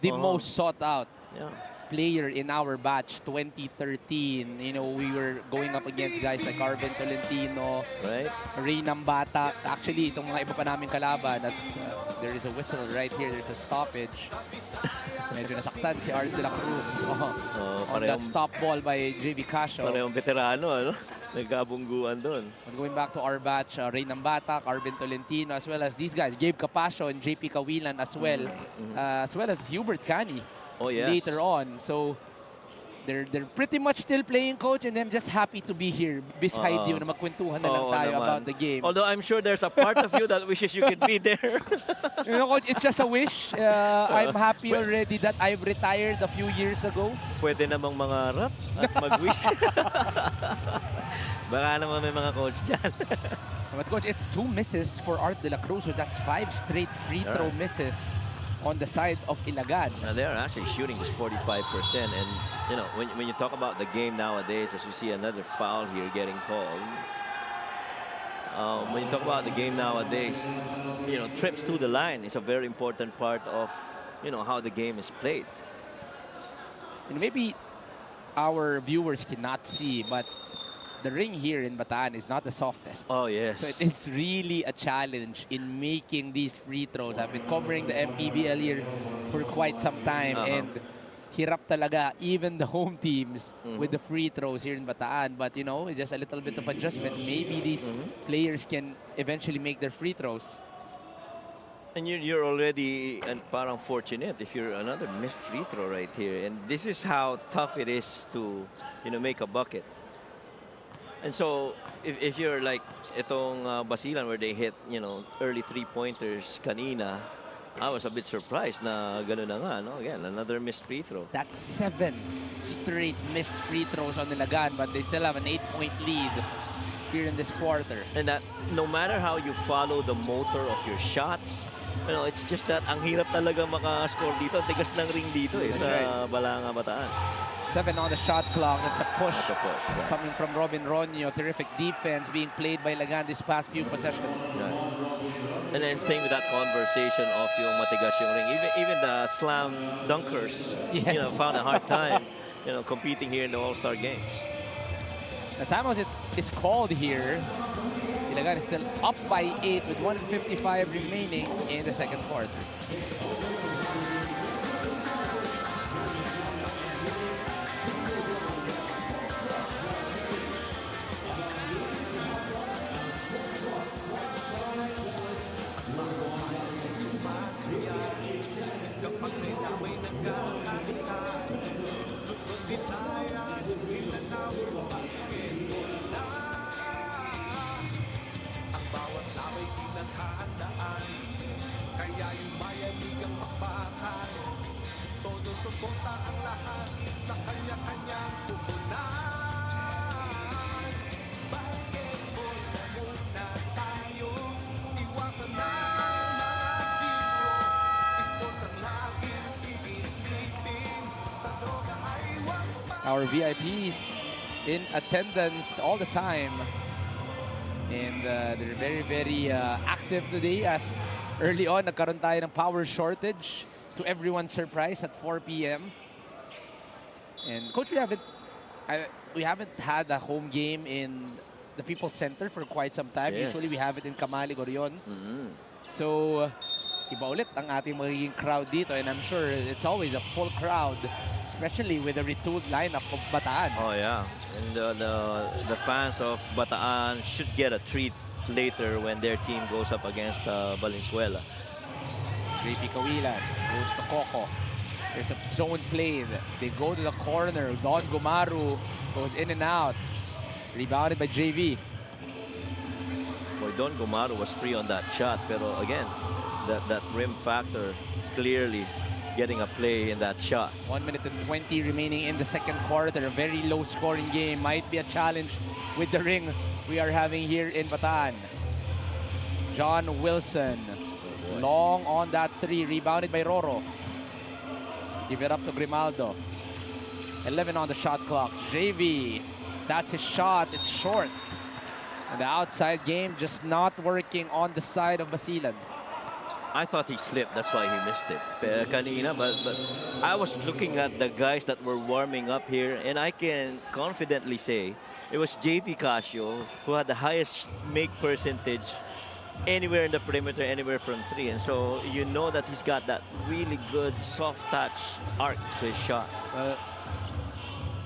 the most sought out Yeah. player in our batch 2013. You know, we were going up against guys like Arben Tolentino, Right? Ray Nambata. Actually, itong mga iba pa namin kalaban, there is a whistle right here. There's a stoppage. Medyo nasaktan si Art de la Cruz on that stop ball by JV Casio. Parehong veterano, ano? Nagkabungguan doon. And going back to our batch, Ray Nambata, Arben Tolentino, as well as these guys, Gabe Capasio and JP Cawilan as well as Hubert Cani. Oh, yes. Later on. So, they're pretty much still playing, Coach, and I'm just happy to be here beside you na magkwentuhan na lang Oo tayo naman. about the game. Although I'm sure there's a part of you that wishes you could be there. You know, Coach, it's just a wish. I'm happy already that I've retired a few years ago. Pwede namang mangarap at mag-wish. Baka naman may mga coach dyan. But, Coach, it's 2 misses for Art de la Cruz. So that's 5 straight free throw misses on the side of Ilagan. Now they're actually shooting just 45%, and you know when you talk about the game nowadays, as you see another foul here getting called. When you talk about the game nowadays, you know, trips to the line is a very important part of how the game is played. And maybe our viewers cannot see, but the ring here in Bataan is not the softest. Oh yes. So it is really a challenge in making these free throws. I've been covering the MPBL here for quite some time, and hirap talaga even the home teams with the free throws here in Bataan. But you know, just a little bit of adjustment. Maybe these players can eventually make their free throws. And you're already parang fortunate if you're another missed free throw right here. And this is how tough it is to make a bucket. And so, if you're like itong Basilan where they hit, early 3-pointers kanina, I was a bit surprised na ganun na nga, no? Again, another missed free throw. That's 7 straight missed free throws on Ilagan, but they still have an 8-point lead here in this quarter. And that no matter how you follow the motor of your shots, it's just that ang hirap talaga maka-score dito. Tigas ng ring dito sa Balanga Bataan. 7 on the shot clock. That's a push, right. coming from Robin Ronyo. Terrific defense being played by Ilagan these past few possessions. Right. And then staying with that conversation of yung matigas yung ring. Even the slam dunkers, Yes. found a hard time, competing here in the All-Star games. The timeout is called here. Ilagan is still up by 8 with 1:55 remaining in the second quarter. Kapag may damay nagkakabisa, Luzon, Visayas, Mindanao, basketball na. Ang bawat laway pinaghahandaan, kaya yung mayanigang magbakan. Todo suporta ang lahat sa kanya-kanyang pupunan. Basketball na muna tayo, iwasan na ang mga bisyo. Sports ang laging iisipin, sa droga ay huwag Our VIPs in attendance all the time. And they're very, very active today as early on nagkaroon tayo ng power shortage to everyone's surprise at 4 p.m. And Coach, we haven't had a home game in the People's Center for quite some time. Yes. Usually we have it in Camali, Gorion. So, iba ulit ang ating magiging crowd dito, and I'm sure it's always a full crowd, especially with the retooled lineup of Bataan. Oh yeah, and the fans of Bataan should get a treat later when their team goes up against Valenzuela. JP Kawilan goes to Coco. There's a zone play. They go to the corner. Don Gumaru goes in and out. Rebounded by JV. Boy, Don Gumaru was free on that shot, pero again, that rim factor clearly getting a play in that shot. 1 minute and 20 remaining in the second quarter. A very low scoring game. Might be a challenge with the ring we are having here in Bataan. John Wilson. Long on that three. Rebounded by Roro. Give it up to Grimaldo. 11 on the shot clock. JV. That's his shot. It's short. And the outside game just not working on the side of Basilan. I thought he slipped, that's why he missed it. Kanina, but I was looking at the guys that were warming up here, and I can confidently say it was JP Casio who had the highest make percentage anywhere in the perimeter, anywhere from 3. And so you know that he's got that really good soft touch arc to his shot.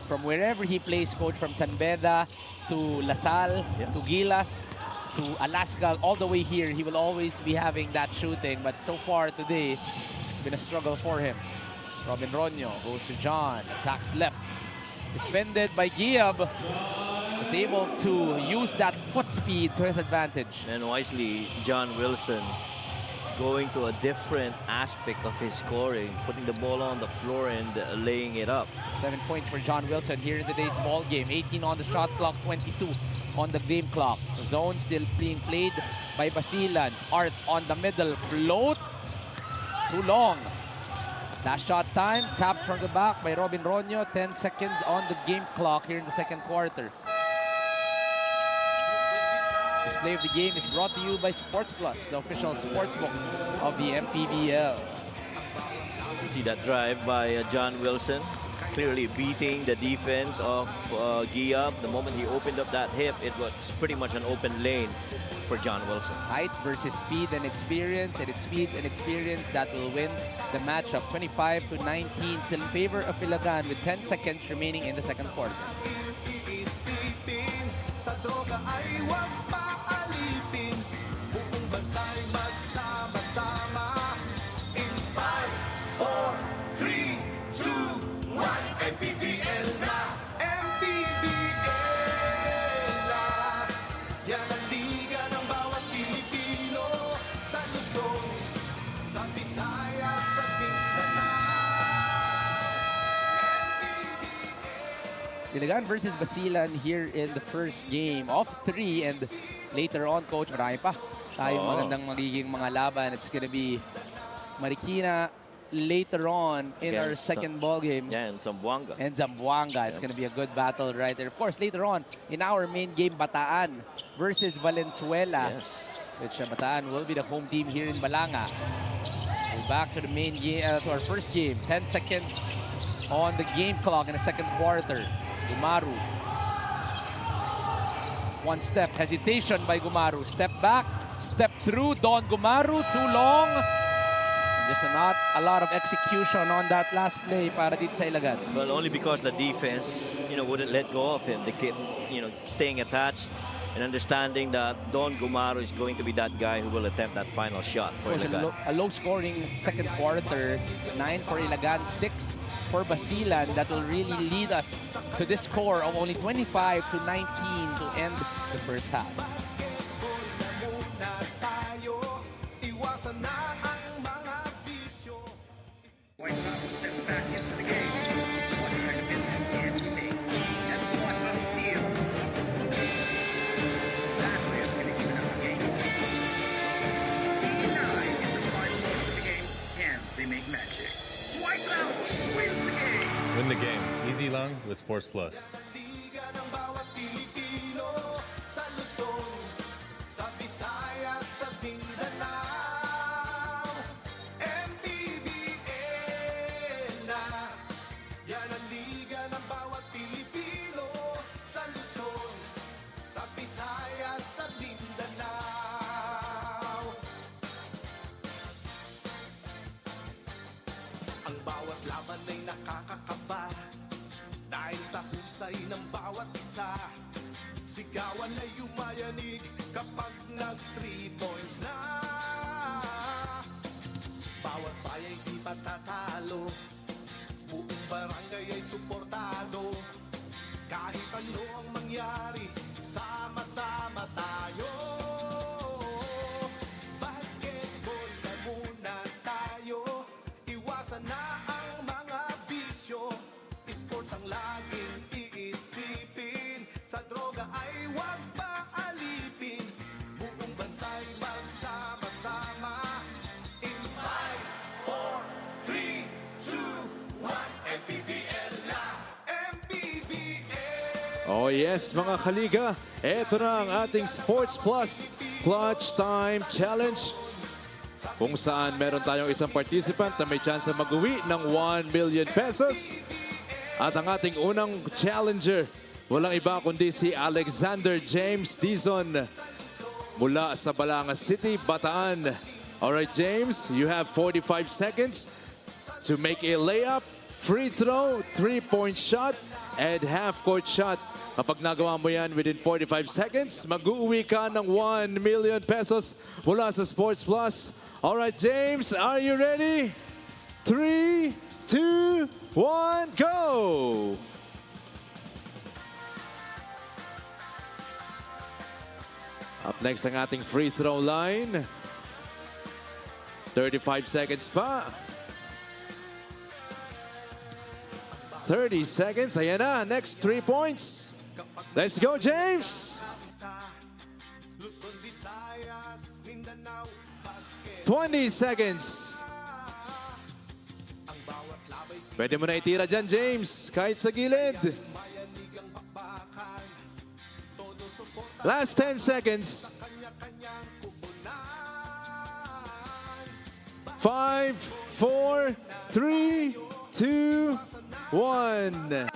From wherever he plays, coach, from San Beda to Lasal, to Gilas, to Alaska, all the way here, he will always be having that shooting. But so far today, it's been a struggle for him. Robin Ronyo goes to John, attacks left. Defended by Giab. Was able to use that foot speed to his advantage. And wisely, John Wilson going to a different aspect of his scoring, putting the ball on the floor and laying it up. 7 points for John Wilson here in today's ball game. 18 on the shot clock, 22 on the game clock. Zone still being played by Basilan. Art on the middle, float. Too long. Last shot time, tapped from the back by Robin Ronyo. 10 seconds on the game clock here in the second quarter. This play of the game is brought to you by Sports Plus, the official sportsbook of the MPBL. You see that drive by John Wilson, clearly beating the defense of Giab. The moment he opened up that hip, it was pretty much an open lane for John Wilson. Height versus speed and experience, and it's speed and experience that will win the matchup. 25-19, still in favor of Ilagan with 10 seconds remaining in the second quarter. iisipin, sa droga ay huwag paalipin. Buong bansa'y magsama-sama. In 5, 4, 3, 2, 1, MPBL na! MPBL na! Yan ang liga ng bawat Pilipino. Sa Luzon, sa Visayas, sa Mindanao. Ilagan versus Basilan here in the first game of 3, and later on, Coach, marami pa tayong magandang magiging mga laban. It's gonna be Marikina later on in our second ball game. Yeah, and Zamboanga. And Zamboanga. It's gonna be a good battle right there. Of course, later on in our main game, Bataan versus Valenzuela. Yes. which Bataan will be the home team here in Balanga. We're back to the main game, to our first game. 10 seconds on the game clock in the second quarter. Gumaru. One step, hesitation by Gumaru. Step back, step through. Don Gumaru, too long. Just not a lot of execution on that last play para dito sa Ilagan. Well, only because the defense, wouldn't let go of him. They kept, staying attached and understanding that Don Gumaru is going to be that guy who will attempt that final shot for Of course, Ilagan. a low-scoring second quarter. 9 for Ilagan, 6 for Basilan. That will really lead us to this score of only 25 to 19 to end the first half. Muna tayo, iwasan na ang mga bisyo. White House steps back into the game. What kind of business can he make? And what a steal. That way is going to even up the game. 89 in the final quarter of the game. Can they make magic? White House wins the game. Win the game. Easy lang with Sports Plus. Nandigan ang bawat Pilipino sa Luzon, sa Visayas, sa Mindanao. MPBL na, yan ang liga ng bawat Pilipino sa Luzon, sa Visayas, sa Mindanao. Ang bawat laban ay nakakakaba dahil sa husay ng bawat isa. Sigawan ay yumayanig kapag nag-3 points na. Bawat bayay di patatalo, buong barangay ay suportado. Kahit ano ang mangyari, sama-sama tayo. Basketball na muna tayo, iwasan na ang mga bisyo. Sports ang laging iisipin, sa droga ay huwag paalipin. Buong bansa'y magsama-sama. In 5, 4, 3, 2, 1, MPBL na, MPBL. Oh yes, mga kaliga, eto na ang ating Sports Plus Clutch Time Challenge, kung saan meron tayong isang participant na may chance na mag-uwi ng 1 million pesos. At ang ating unang challenger, walang iba kundi si Alexander James Dizon mula sa Balanga City, Bataan. Alright James, you have 45 seconds to make a layup, free throw, 3-point shot, and half-court shot. Kapag nagawa mo yan within 45 seconds, mag-uwi ka ng 1 million pesos mula sa Sports Plus. Alright James, are you ready? 3, 2, 1, go! Up next ang ating free throw line. 35 seconds pa. 30 seconds. Ayan na. Next 3 points. Let's go, James! Luzon, Visayas, Mindanao, basket. 20 seconds. Ang bawat labay Pwede mo na itira dyan, James. Kahit sa gilid. mayanig ang bakbakan. Todo suporta Last 10 seconds. kanya-kanyang kupunan. 5, 4, 3, 2, 1.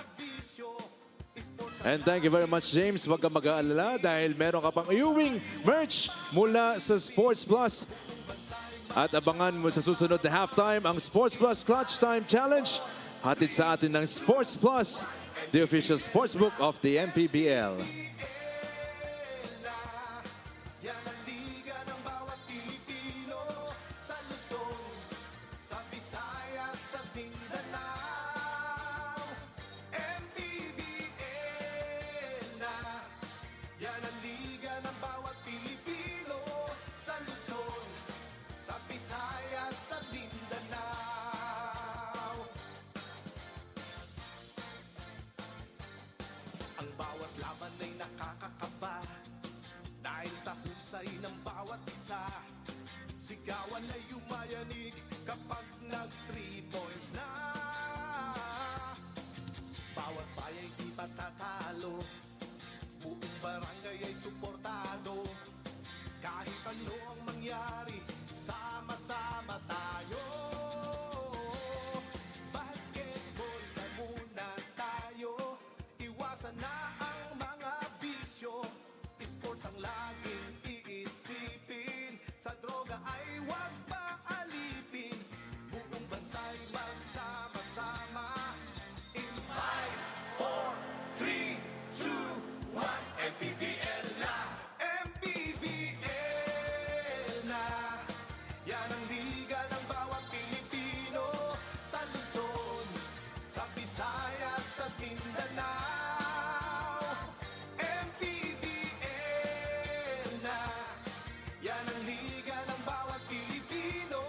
And thank you very much, James. Huwag kang mag-aalala dahil meron ka pang iuwing merch mula sa Sports Plus. At abangan mo sa susunod na halftime ang Sports Plus Clutch Time Challenge. Hatid sa atin ng Sports Plus, the official sportsbook of the MPBL. Yan ang liga ng bawat Pilipino sa Luzon, sa Visayas, sa Mindanao. MPBL na, yan ang liga ng bawat Pilipino sa Luzon, sa Visayas, sa Mindanao. Ang bawat laban ay nakakakaba dahil sa husay ng bawat isa. Sigawan ay yumayanig kapag nag-3 points na. Bawat bayay di patatalo, buong barangay ay suportado. Kahit ano ang mangyari, sama-sama tayo. Basketball na muna tayo. Iwasan na ang mga bisyo. Sports ang laging iisipin. Sa droga ay huwag paalipin. Buong bansa'y magsama-sama. In 5, 4, 3, 2, 1, MPBL na! MPBL na! Yan ang liga ng bawat Pilipino. Sa Luzon, sa Visayas at Mindanao. MPBL na! Yan ang liga ng bawat Pilipino.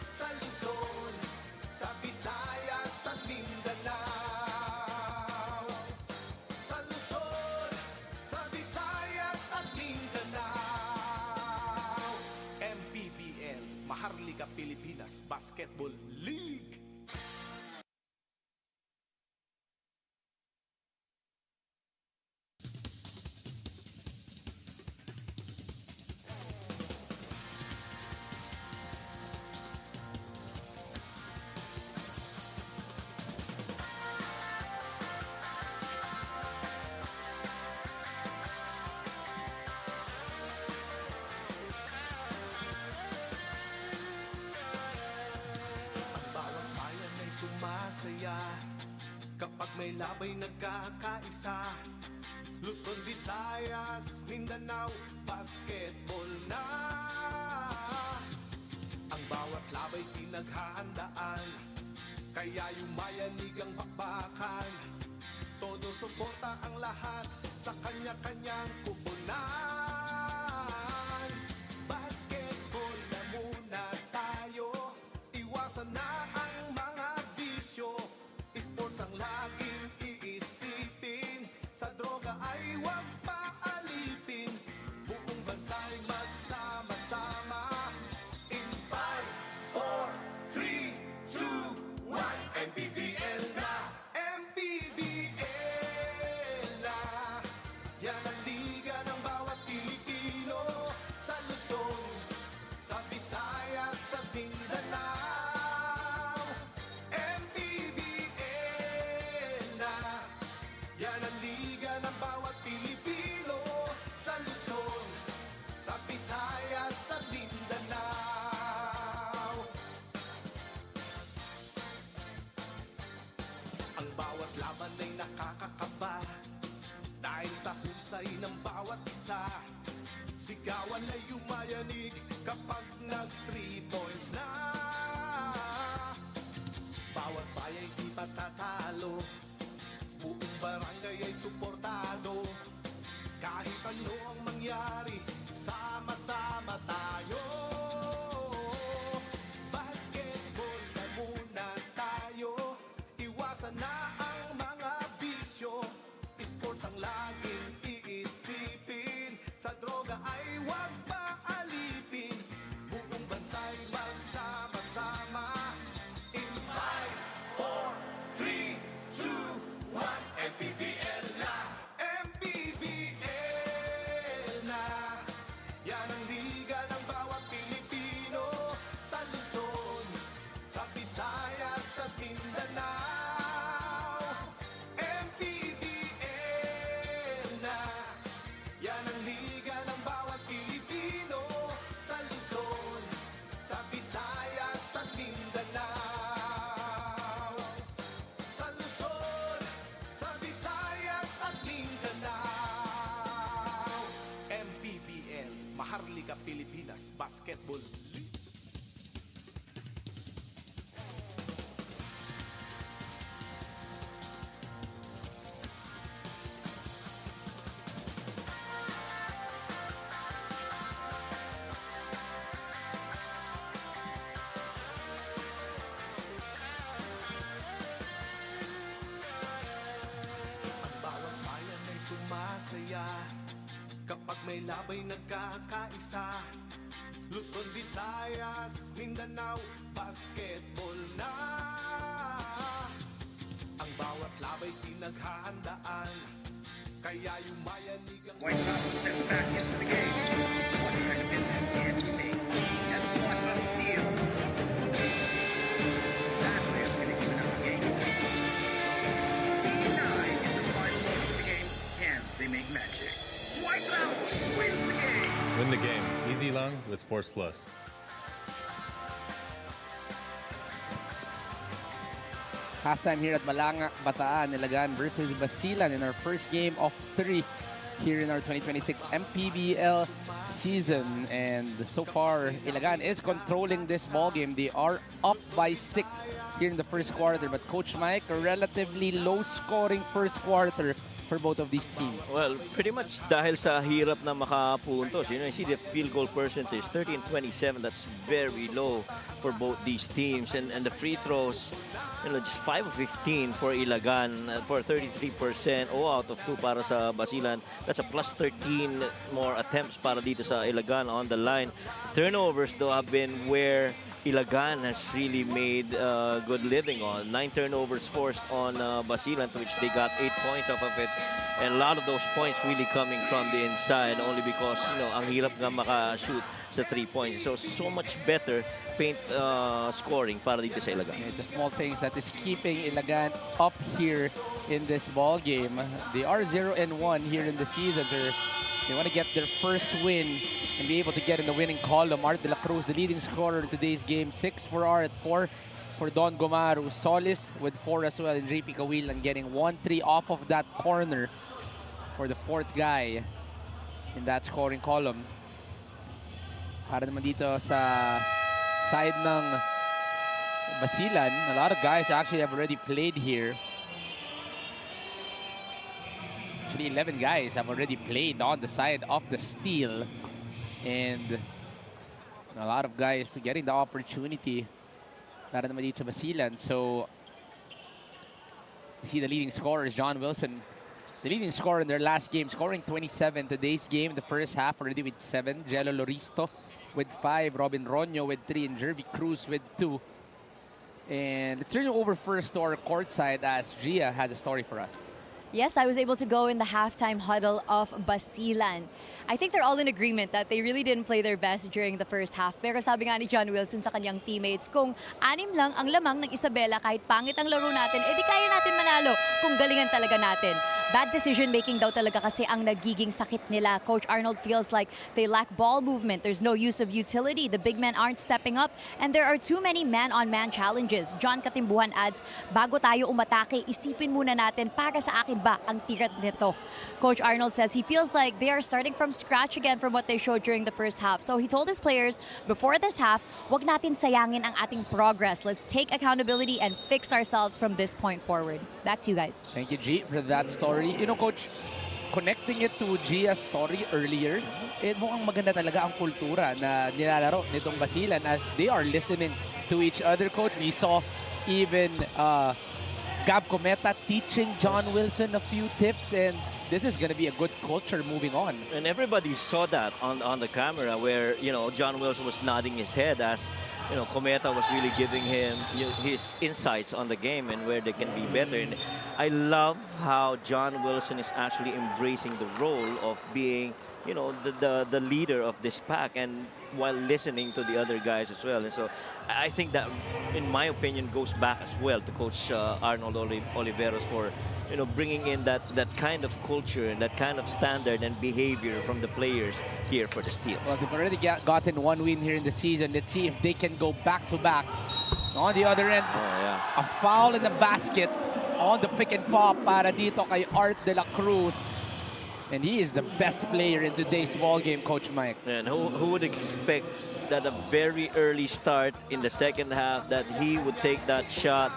Sa Luzon, sa Visayas at Mindanao. Sa Luzon, sa Visayas at Mindanao. MPBL, Maharlika Pilipinas Basketball League. Ang bawat bayan ay sumasaya kapag may labay nagkakaisa. Luzon, Visayas, Mindanao, basketball na. Ang bawat labay pinaghahandaan, kaya yumayanig ang bakbakan. Todo suporta ang lahat sa kanya-kanyang kupunan. Basketball na muna tayo. Iwasan na ang mga bisyo. Sports ang laging iisipin. Sa droga ay huwag paalipin. Buong bansa'y magsama-sama. In 5, 4, 3, 2, 1, MPBL na! MPBL na! Yan ang liga ng bawat Pilipino. Sa Luzon, sa Visayas at Mindanao. MPBL na! Yan ang liga ng bawat Pilipino. Sa Luzon, sa Visayas at Mindanao. Ang bawat laban ay nakakakaba dahil sa husay ng bawat isa. Sigawan ay yumayanig kapag nag-3 points na. Bawat bayay di patatalo. Buong barangay ay suportado. Kahit ano ang mangyari, sama-sama tayo. Basketball na muna tayo. Iwasan na ang mga bisyo. Sports ang laging iisipin. Sa droga ay huwag paalipin. Buong bansa'y magsama-sama. In 5, 4, 3, 2, 1, MPBL na! MPBL na! Yan ang liga ng bawat Pilipino. Sa Luzon, sa Visayas at Mindanao. MPBL na! Yan ang liga ng bawat Pilipino. Sa Luzon, sa Visayas at Mindanao. Sa Luzon, sa Visayas at Mindanao. MPBL, Maharlika Pilipinas Basketball League. Ang bawat bayan ay sumasaya kapag may labay nagkakaisa. Luzon, Visayas, Mindanao, basketball na. Ang bawat labay pinaghahandaan, Kaya yung mayanig ang White House steps back into the game. One trying to pin them can't make. And what a steal. That way is going to even up the game. D9 in the final moment of the game. Can they make magic? White House wins the game. Win the game. Easy Long with Force Plus. Halftime here at Malanga, Bataan, Ilagan versus Basilan in our first game of 3 here in our 2026 MPBL season. And so far, Ilagan is controlling this ball game. They are up by 6 here in the first quarter. But Coach Mike, a relatively low-scoring first quarter for both of these teams. Well, pretty much dahil sa hirap na makapuntos. You know, you see the field goal percentage, 30-27. That's very low for both these teams. And the free throws, you know, just 5 of 15 for Ilagan for 33%. 0 out of 2 para sa Basilan. That's a plus 13 more attempts para dito sa Ilagan on the line. Turnovers, though, have been where Ilagan has really made a good living on. 9 turnovers forced on Basilan, to which they got 8 points off of it. And a lot of those points really coming from the inside, only because, you know, ang hirap nga maka-shoot sa 3 points. So much better paint scoring para dito sa Ilagan. Yeah, the small things that is keeping Ilagan up here in this ball game. They are 0-1 here in the season. They want to get their first win and be able to get in the winning column. Art de la Cruz, the leading scorer in today's game. 6 for Art, 4 for Don Gomaru. Solis with 4 as well, and JP Cawilan getting 1-3 off of that corner for the 4th guy in that scoring column. Para naman dito sa side ng Basilan, a lot of guys actually have already played here. Actually, 11 guys have already played on the side of the steal. And a lot of guys getting the opportunity para naman dito sa Basilan. So, you see the leading scorer is John Wilson. The leading scorer in their last game, scoring 27. Today's game, the first half, already with 7. Jello Loristo with 5. Robin Ronyo with 3. And Jervy Cruz with 2. And let's turn over first to our court side as Gia has a story for us. Yes, I was able to go in the halftime huddle of Basilan. I think they're all in agreement that they really didn't play their best during the first half. Pero sabi nga ni John Wilson sa kanyang teammates, kung 6 lang ang lamang ng Isabela, kahit pangit ang laro natin, edi kaya natin manalo kung galingan talaga natin. Bad decision-making daw talaga kasi ang nagiging sakit nila. Coach Arnold feels like they lack ball movement. There's no use of utility. The big men aren't stepping up. And there are too many man-on-man challenges. John Katimbuhan adds, bago tayo umatake, isipin muna natin para sa akin ba ang tirat nito. Coach Arnold says he feels like they are starting from scratch again from what they showed during the first half. So he told his players, before this half, wag natin sayangin ang ating progress. Let's take accountability and fix ourselves from this point forward. Back to you guys. Thank you, G, for that story. You know, Coach, connecting it to Gia's story earlier, mukhang maganda talaga ang kultura na nilalaro nitong Basilan as they are listening to each other, Coach. We saw even Gab Cometa teaching John Wilson a few tips, and this is going to be a good culture moving on. And everybody saw that on the camera where, you know, John Wilson was nodding his head as, you know, Cometa was really giving him his insights on the game and where they can be better. And I love how John Wilson is actually embracing the role of being, you know, the leader of this pack, and while listening to the other guys as well. And so I think that, in my opinion, goes back as well to Coach Arnold Oliveros for, you know, bringing in that kind of culture and that kind of standard and behavior from the players here for the Steel. Well, they've already gotten 1 win here in the season. Let's see if they can go back-to-back. On the other end, a foul in the basket on the pick and pop para dito kay Art de la Cruz. And he is the best player in today's ball game, Coach Mike. And who would expect that a very early start in the second half that he would take that shot,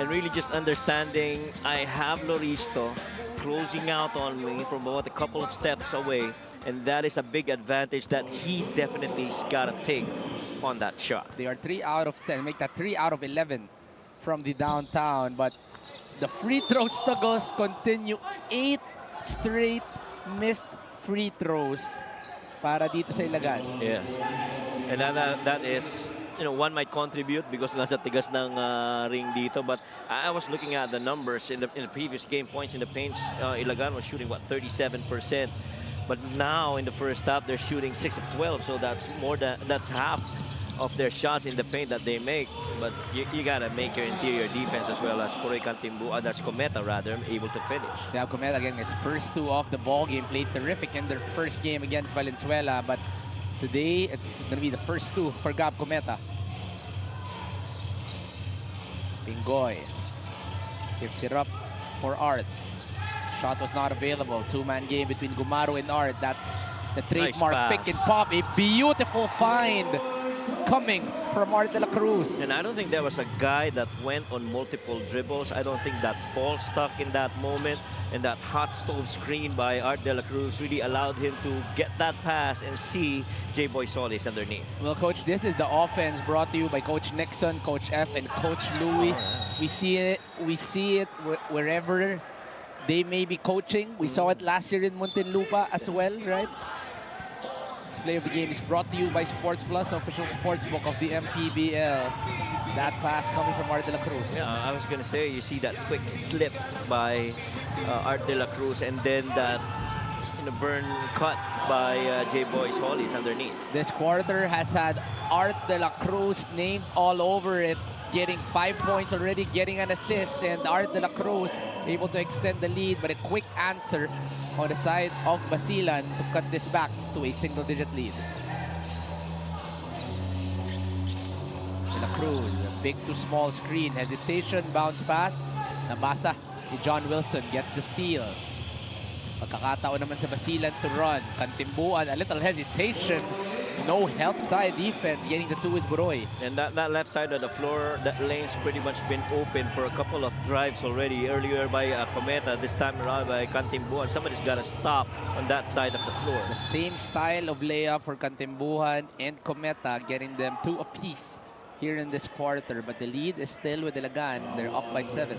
and really just understanding I have Loristo closing out on me from about a couple of steps away, and that is a big advantage that he definitely's got to take on that shot. They are 3 out of 10, make that 3 out of 11 from the downtown, but the free throw struggles continue. 8 straight missed free throws para dito sa Ilagan. Yes. And that is you know, one might contribute because nasa tigas ng ring dito. But I was looking at the numbers in the previous game, points in the paint. Ilagan was shooting, what, 37%. But now in the first half, they're shooting 6 of 12. So that's half of their shots in the paint that they make. But you gotta make your interior defense as well as Poroy Cantimbu, that's Cometa rather, able to finish. Yeah, Cometa again, his first two of the ball game, played terrific in their first game against Valenzuela, but today it's gonna be the first two for Gab Cometa. Pingoy gives it up for Art. Shot was not available. Two-man game between Gumaru and Art. That's the trademark Nice pick and pop. A beautiful find coming from Art de la Cruz. And I don't think there was a guy that went on multiple dribbles. I don't think that ball stuck in that moment. And that hot stove screen by Art de la Cruz really allowed him to get that pass and see J-Boy Solis underneath. Well, Coach, this is the offense brought to you by Coach Nixon, Coach F, and Coach Louie. We see it wherever they may be coaching. We saw it last year in Muntinlupa as well, right? This play of the game is brought to you by Sports Plus, the official sports book of the MPBL. That pass coming from Art de la Cruz. Yeah, I was going to say, you see that quick slip by Art de la Cruz, and then that burn cut by J-Boy Solis underneath. This quarter has had Art de la Cruz named all over it, getting 5 points already, getting an assist, and Art de la Cruz able to extend the lead, but a quick answer on the side of Basilan to cut this back to a single-digit lead. De la Cruz, a big to small screen, hesitation, bounce pass, nabasa ni John Wilson, gets the steal. Pagkakataon naman sa Basilan to run. Cantimbuan, a little hesitation. No help side defense. Getting the two is Buroy. And that left side of the floor, that lane's pretty much been open for a couple of drives already. Earlier by Cometa, this time around by Cantimbuan. Somebody's got to stop on that side of the floor. The same style of layup for Cantimbuan and Cometa, getting them 2 apiece here in this quarter, but the lead is still with Ilagan. They're up by 7.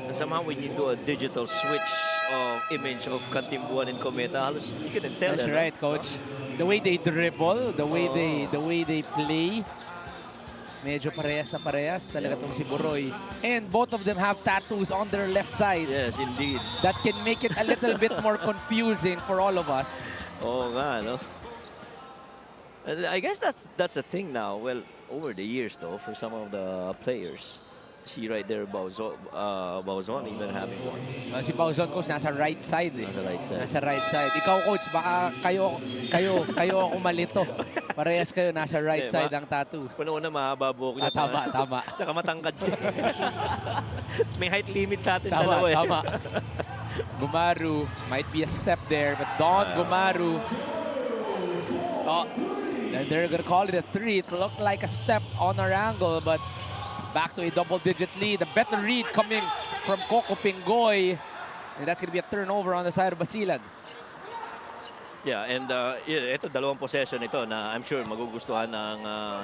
And somehow when you do a digital switch of image of Cantimbuan and Cometa, you can tell. That's right, Coach. The way they dribble, the way they play, medyo parehas na parehas talaga itong si Buroy. And both of them have tattoos on their left sides. Yes, indeed. That can make it a little bit more confusing for all of us. Oh, nga, no? And I guess that's a thing now. Well, over the years, though, for some of the players. See right there, Bauzon even having one. Si Bauzon, Coach, nasa right side. Eh. Nasa right side. Nasa right side. Ikaw, Coach, baka kayo ako malito. Parehas kayo, nasa right side ang tattoo. Una mahaba buhok niya. Tama. Saka matangkad siya. May height limit sa atin Tama. dalawa eh. Gumaru, might be a step there, but Don Gumaru. Oh, and they're going to call it a 3. It looked like a step on our angle, but back to a double-digit lead. A better read coming from Coco Pingoy. And that's going to be a turnover on the side of Basilan. Yeah, and ito dalawang possession ito na I'm sure magugustuhan ng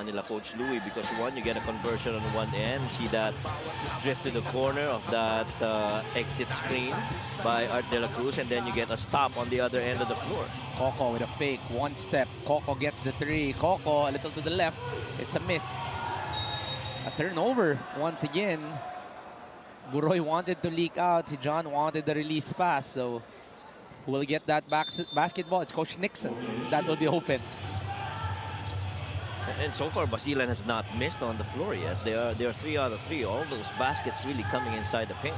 nila Coach Louie because one, you get a conversion on one end. See that drift to the corner of that exit screen by Art de la Cruz, and then you get a stop on the other end of the floor. Coco with a fake, 1 step. Coco gets the 3. Coco a little to the left. It's a miss. A turnover once again. Buroy wanted to leak out. Si John wanted the release pass. So who will get that basketball? It's Coach Nixon. That will be open. And so far, Basilan has not missed on the floor yet. They are 3 out of 3. All those baskets really coming inside the paint.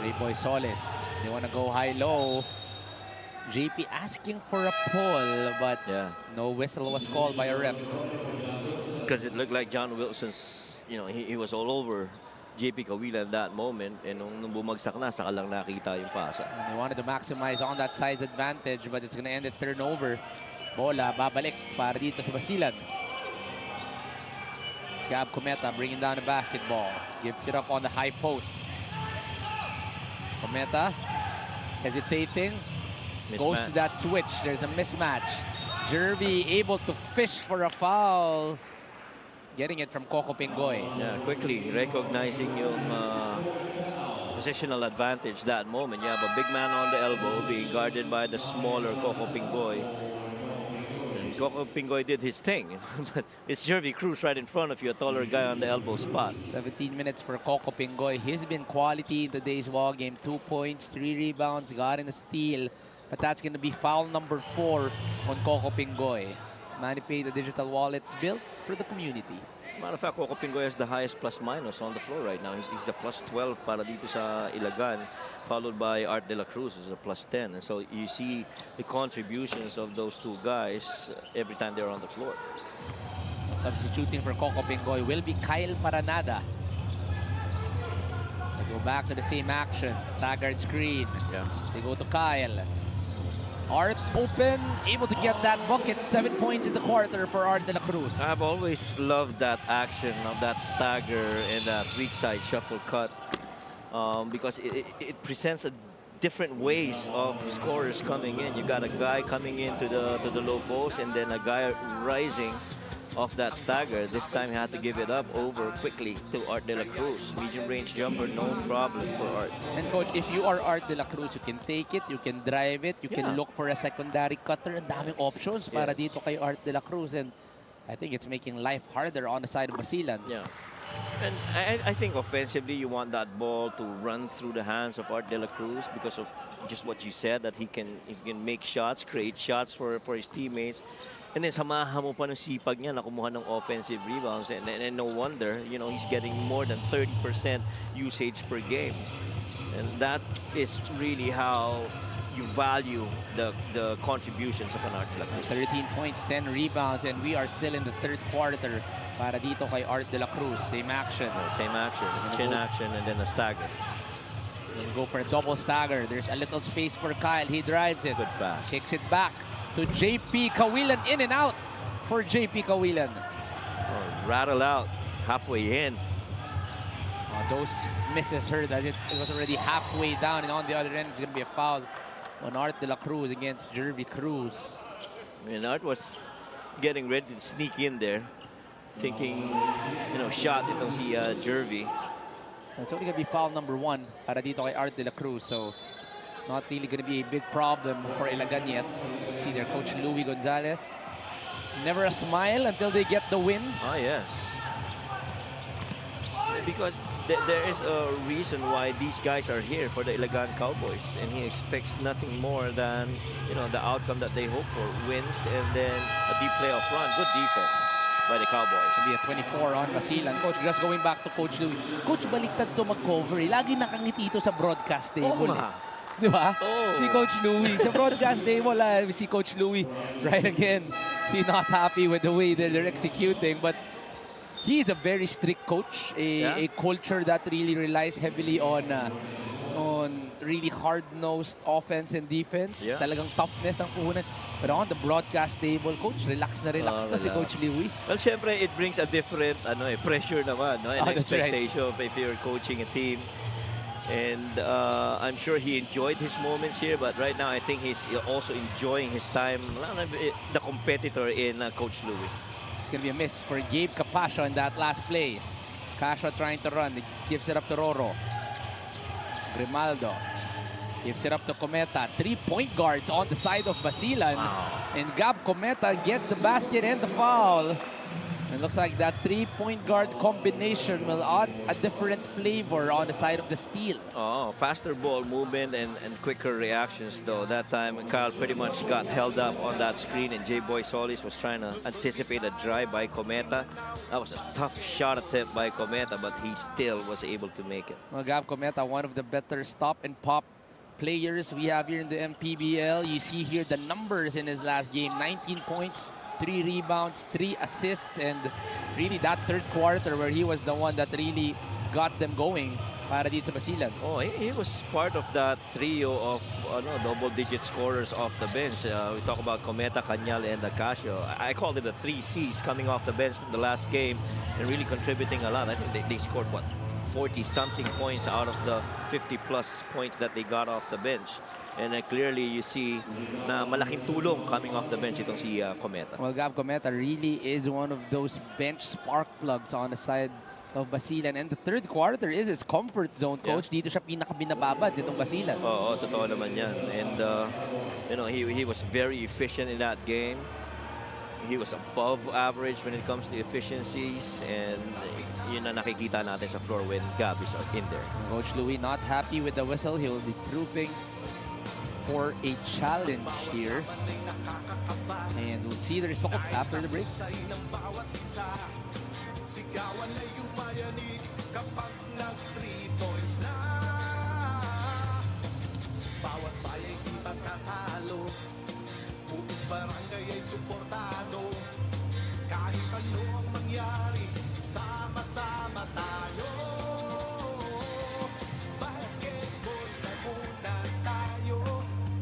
J-Boy Solis. They want to go high-low. JP asking for a pull, but no whistle was called by a ref. Because it looked like John Wilson's, he was all over JP Kawila in that moment, and nung bumagsak na, saka lang nakita yung pasa. They wanted to maximize on that size advantage, but it's going to end at turnover. Bola, babalik para dito sa Basilan. Gab Cometa bringing down the basketball. Gives it up on the high post. Cometa hesitating. Goes to that switch. There's a mismatch. Jervy able to fish for a foul. Getting it from Coco Pingoy. Yeah, quickly recognizing yung positional advantage that moment. You have a big man on the elbow being guarded by the smaller Coco Pingoy. And Coco Pingoy did his thing. But it's Jervy Cruz right in front of you, a taller guy on the elbow spot. 17 minutes for Coco Pingoy. He's been quality in today's ball game. 2 points, 3 rebounds, got in a steal. But that's going to be foul number 4 on Coco Pingoy. Manny paid a digital wallet built for the community. Matter of fact, Coco Pingoy has the highest plus-minus on the floor right now. He's a plus 12 para dito sa Ilagan, followed by Art De La Cruz, who's a plus 10. And so you see the contributions of those two guys every time they're on the floor. Substituting for Coco Pingoy will be Kyle Paranada. They go back to the same action. Staggered screen. Yeah. They go to Kyle. Art open, able to get that bucket. 7 points in the quarter for Art De La Cruz. I've always loved that action of that stagger and that weak side shuffle cut because it presents a different ways of scorers coming in. You got a guy coming into the low post and then a guy rising off that stagger. This time he had to give it up over quickly to Art De La Cruz. Medium range jumper, no problem for Art. And coach, if you are Art De La Cruz, you can take it, you can drive it, you can look for a secondary cutter. Ang daming options para dito kay Art De La Cruz. And I think it's making life harder on the side of Basilan. Yeah. And I think offensively, you want that ball to run through the hands of Art De La Cruz because of just what you said, that he can make shots, create shots for his teammates. And then samahan mo pa ng sipag niya na kumuha ng offensive rebounds. And no wonder, you know, he's getting more than 30% usage per game. And that is really how you value the contributions of an Art De La Cruz. 13 points, 10 rebounds, and we are still in the third quarter para dito kay Art De La Cruz. Same action. Same action, chin action, and then a stagger. We'll go for a double stagger. There's a little space for Kyle. He drives it. Good pass. Kicks it back to JP Kawilan. In and out for JP Kawilan. Oh, rattle out halfway in. Those misses hurt that it was already halfway down, and on the other end, it's going to be a foul on Art De La Cruz against Jervy Cruz. And Art was getting ready to sneak in there, thinking, you know, shot itong si Jervy. It's only going to be foul number 1 para dito kay Art De La Cruz. So, not really going to be a big problem for Ilagan yet. You see their coach, Louis Gonzalez. Never a smile until they get the win. Oh, yes. Because there is a reason why these guys are here for the Ilagan Cowboys. And he expects nothing more than, you know, the outcome that they hope for. Wins and then a deep playoff run. Good defense by the Cowboys. Be a 24 on Basilan. Coach, just going back to Coach Louis. Coach, baliktad to mag-cover. Lagi nakangiti ito sa broadcast table. Di ba? Oh. Si Coach Louis. Sa broadcast table, si Coach Louis, right again. Si not happy with the way that they're executing. But he's a very strict coach. A culture that really relies heavily on really hard-nosed offense and defense. Yeah. Talagang toughness ang puhunan. But on the broadcast table, Coach, relax na relax na si Coach Louis. Well, syempre, it brings a different pressure naman, no? And expectation if you're coaching a team. And I'm sure he enjoyed his moments here, but right now I think he's also enjoying his time, the competitor in Coach Louis. It's going to be a miss for Gabe Capascio in that last play. Capascio trying to run. He gives it up to Roro. Grimaldo gives it up to Cometa. 3 point guards on the side of Basilan. Wow. And Gab Cometa gets the basket and the foul. It looks like that 3-point guard combination will add a different flavor on the side of the steal. Oh, faster ball movement and quicker reactions, though. That time, Kyle pretty much got held up on that screen, and J-Boy Solis was trying to anticipate a drive by Cometa. That was a tough shot attempt by Cometa, but he still was able to make it. Well, Gab Cometa, one of the better stop-and-pop players we have here in the MPBL. You see here the numbers in his last game. 19 points, 3 rebounds, 3 assists, and really that third quarter where he was the one that really got them going para dito sa Basilan. Oh, he was part of that trio of double-digit scorers off the bench. We talk about Cometa, Cañal, and Acasio. I called it the 3 Cs coming off the bench from the last game and really contributing a lot. I think they scored, what, 40-something points out of the 50-plus points that they got off the bench. And clearly, you see na malaking tulong coming off the bench itong si Cometa. Well, Gab Cometa really is one of those bench spark plugs on the side of Basilan. And the third quarter is his comfort zone, Coach. Dito siya pinaka-binababad ditong Basilan. Oo, totoo naman yan. And, he was very efficient in that game. he was above average when it comes to efficiencies, and yun na nakikita natin sa floor when Gab is in there. Coach Louis not happy with the whistle. He will be trooping for a challenge here. And we'll see the result after the break. Sigawan na yumayanig kapag nag-3 points na. Bawat baya'y di magkatalo, buong barangay ay suportado. Kahit ano ang mangyari, sama-sama tayo. Basketball na muna tayo,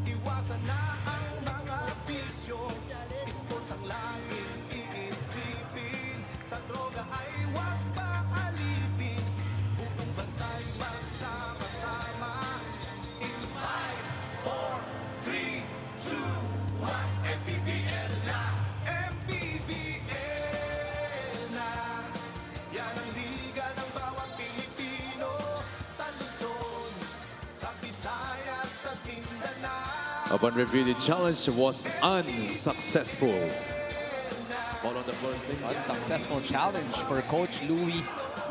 iwasan na ang mga bisyo. Sports ang laging iisipin, sa droga ay huwag paalipin. Buong bansa'y magsama-sama. In 5, 4, 3, 2, 1, MPBL na, MPBL na. Yan ang liga ng bawat Pilipino, sa Luzon, sa Visayas, sa Mindanao. Upon review, the challenge was unsuccessful. Ball on the floor, Steve. Unsuccessful challenge for Coach Louis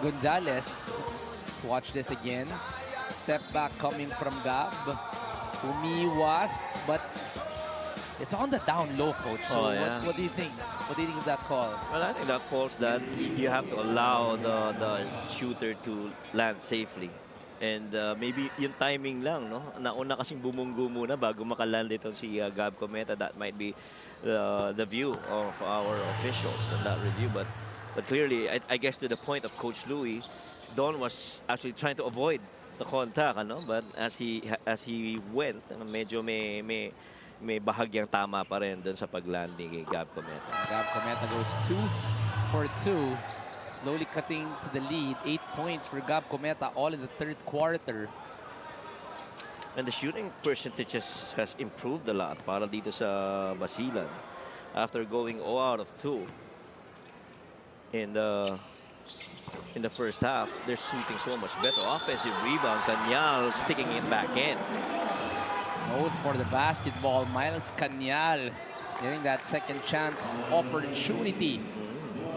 Gonzalez. Let's watch this again. Step back coming from Gab. Umiwas, but it's on the down low, Coach. So what do you think? What do you think of that call? Well, I think that falls that you have to allow the shooter to land safely. And maybe yung timing lang, no? Nauna kasing bumunggo muna bago makaland itong si Gab Cometa. That might be the view of our officials in that review. But clearly, I guess to the point of Coach Louis, Don was actually trying to avoid the contact, ano? But as he went, medyo may bahagyang tama pa rin doon sa paglanding kay Gab Cometa. Gab Cometa goes 2 for 2. Slowly cutting to the lead. 8 points for Gab Cometa, all in the third quarter. And the shooting percentages has improved a lot para dito sa Basilan. After going 0 out of 2 in the first half, they're shooting so much better. Offensive rebound, Canyal sticking it back in. Notes for the basketball, Miles Canyal getting that second chance opportunity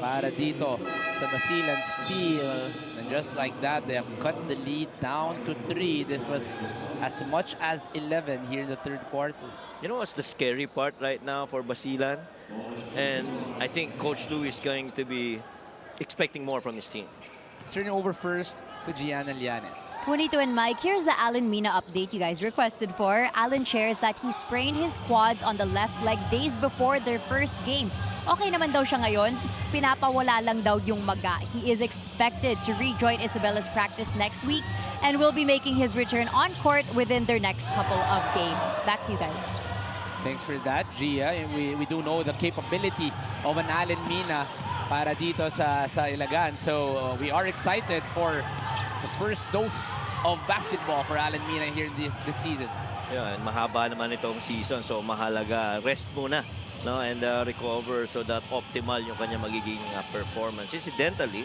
para dito sa Basilan steal. And just like that, they have cut the lead down to 3. This was as much as 11 here in the third quarter. You know what's the scary part right now for Basilan? And I think Coach Louis is going to be expecting more from his team. Turning over first to Gianna Llanes. Juanito and Mike, here's the Alan Mina update you guys requested for. Alan shares that he sprained his quads on the left leg days before their first game. Okay naman daw siya ngayon. Pinapawala lang daw yung maga. He is expected to rejoin Isabella's practice next week and will be making his return on court within their next couple of games. Back to you guys. Thanks for that, Gia. And we do know the capability of an Alan Mina para dito sa Ilagan. So we are excited for the first dose of basketball for Alan Mina here this season. Yeah, and mahaba naman itong season, so mahalaga rest muna, no, and recover so that optimal yung kanya magiging performance. Incidentally,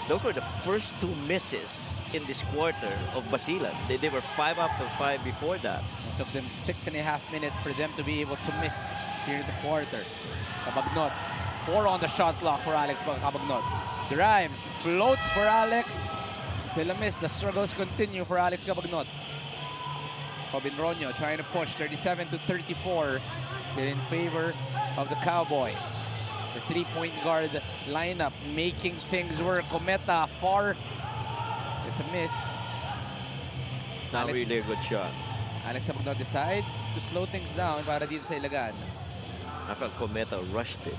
those were the first 2 misses in this quarter of Basilan. They were 5 after 5 before that. It took them 6.5 minutes for them to be able to miss here in the quarter. Cabagnot, 4 on the shot clock for Alex Cabagnot. Grimes floats for Alex. Still a miss. The struggles continue for Alex Cabagnot. Robin Ronyo trying to push 37 to 34. Still in favor of the Cowboys. The 3-point guard lineup making things work. Cometa far. It's a miss. Not really a good shot. Alex Cabagnot decides to slow things down para dito sa Ilagan. I felt Cometa rushed it.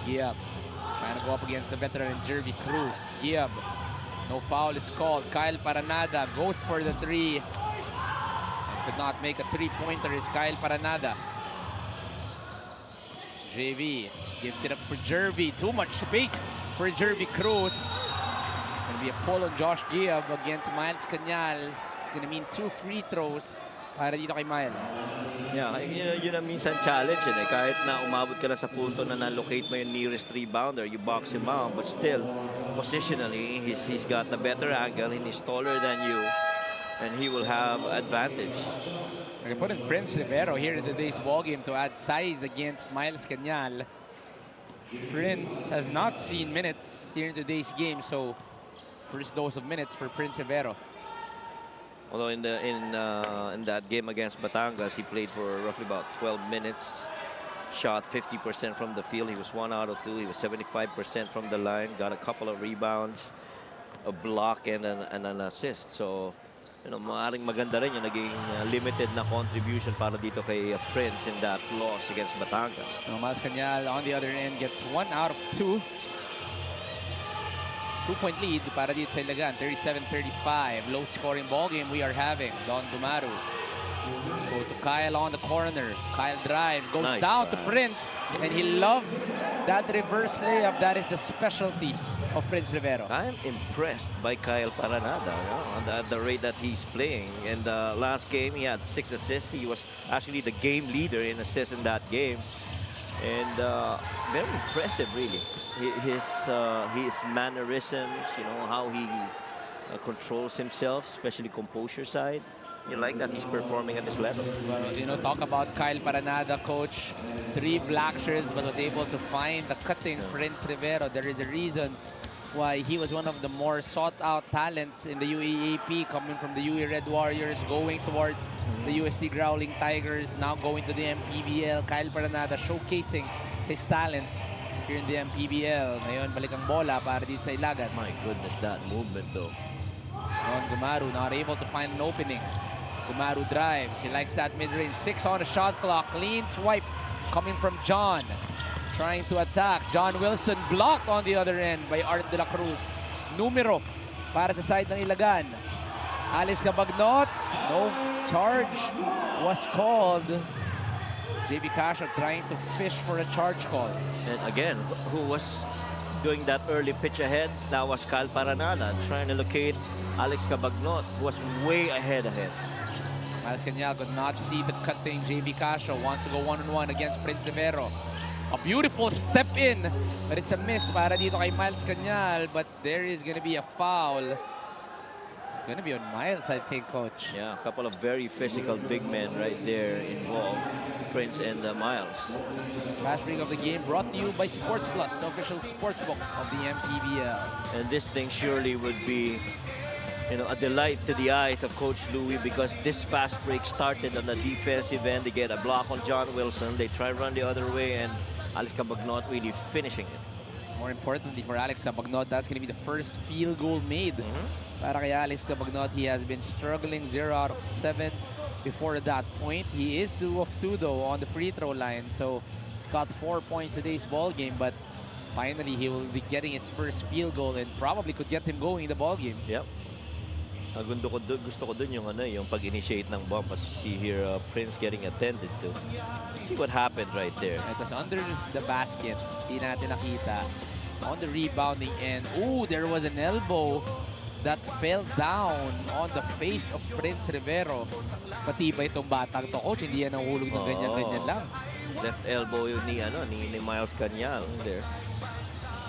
Giab trying to go up against the veteran Jervy Cruz. Giab, no foul is called. Kyle Paranada goes for the 3. And could not make a 3-pointer is Kyle Paranada. JV gives it up for Jervy. Too much space for Jervy Cruz. Gonna be a pull on Josh Giab against Miles Canyal. It's gonna mean 2 free throws para dito kay Miles. Yeah, yun ang minsan challenge eh. Kahit na umabot ka na sa punto na na-locate mo yung nearest rebounder, you box him out, but still, positionally, he's got the better angle and he's taller than you. and he will have advantage. I put in Prince Rivero here in today's ballgame to add size against Miles Cañal. Prince has not seen minutes here in today's game, so first dose of minutes for Prince Rivero. Although in that game against Batangas, he played for roughly about 12 minutes. Shot 50% from the field. He was 1 out of 2. He was 75% from the line. Got a couple of rebounds, a block, and an assist. So, you know, maaring maganda rin yung naging limited na contribution para dito kay Prince in that loss against Batangas. Now, Miles Cañal on the other end gets 1 out of 2. 2-point lead para dito sa Ilagan, 37-35. Low-scoring ball game we are having. Don Gumaru. Go to Kyle on the corner. Kyle drive, goes Nice down to drive. Prince, and he loves that reverse layup. That is the specialty of Prince Rivero. I'm impressed by Kyle Paranada, you know, at the rate that he's playing. And last game, he had 6 assists. He was actually the game leader in assists in that game. And very impressive, really. His mannerisms, you know, how he controls himself, especially composure side. You like that he's performing at this level. Well, you know, talk about Kyle Paranada, coach. 3 black shirts, but was able to find the cutting Prince Rivero. There is a reason why he was one of the more sought-out talents in the UAAP, coming from the UE Red Warriors, going towards the UST Growling Tigers, now going to the MPBL. Kyle Paranada showcasing his talents here in the MPBL. Ngayon, balik ang bola para dito sa Ilagan. My goodness, that movement though. Don Gumaru not able to find an opening. Gumaru drives. He likes that mid-range. 6 on the shot clock. Clean swipe coming from John. Trying to attack. John Wilson blocked on the other end by Art de la Cruz. Numero para sa side ng Ilagan. Alex Cabagnot. No charge was called. JB Cashel trying to fish for a charge call. And again, who was doing that early pitch ahead? That was Kyle Paranada trying to locate Alex Cabagnot, who was way ahead. Miles Cañal could not see the cutting. JB Cashel wants to go one-on-one against Prince Rivero. A beautiful step in, but it's a miss para dito kay Miles Cañal. But there is going to be a foul. It's going to be on Miles, I think, coach. Yeah, a couple of very physical big men right there involved, Prince and Miles. Fast break of the game brought to you by Sports Plus, the official sportsbook of the MPBL. And this thing surely would be, you know, a delight to the eyes of Coach Louis, because this fast break started on the defensive end. They get a block on John Wilson. They try to run the other way, and Alex Cabagnot really finishing it. More importantly for Alex Cabagnot, that's going to be the first field goal made. Para kay Alex Cabagnot, he has been struggling 0 out of 7 before that point. He is 2 of 2 though on the free throw line, so he's got 4 points today's ball game. But finally, he will be getting his first field goal and probably could get him going in the ball game. Yep. Gusto ko dun yung pag-initiate ng bump, as you see here, Prince getting attended to. See what happened right there. It was under the basket. Di natin nakita. On the rebounding end. Ooh, there was an elbow that fell down on the face of Prince Rivero. Patibay itong batang to, coach. Hindi yan nahulog ng ganyan-ganyan lang. Left elbow yun ni Miles Cañal there.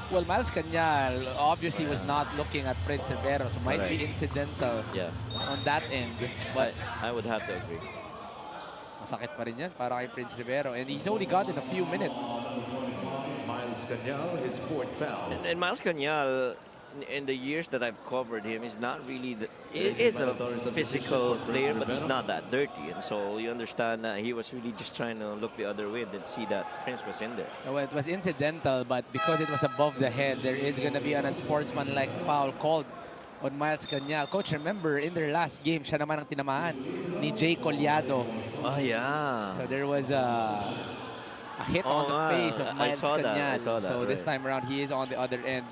Well, Miles Cañal obviously was not looking at Prince Rivero, so might be incidental on that end. But I would have to agree. masakit pa rin yan para kay Prince Rivero. And he's only gotten a few minutes. Miles Cañal, his 4th foul. And Miles Cañal, in the years that I've covered him, is not really he is a physical player, but he's not that dirty. And so you understand that he was really just trying to look the other way and see that Prince was in there. Well, it was incidental, but because it was above the head, there is going to be an unsportsmanlike foul called on Miles Cañal. Coach, remember, in their last game, siya naman ang tinamaan ni Jay Collado. Oh, yeah. So there was a hit on the face of Miles Cañal. So this time around, he is on the other end.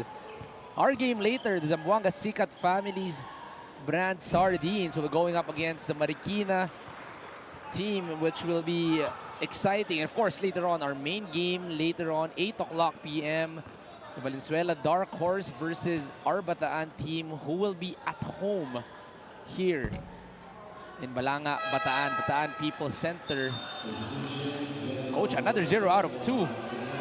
Our game later, the Zamboanga Sikat Families brand sardines will be going up against the Marikina team, which will be exciting. And of course, later on, our main game, later on, 8 o'clock p.m., the Valenzuela Dark Horse versus our Bataan team, who will be at home here in Balanga, Bataan People's Center. Coach, another 0 out of 2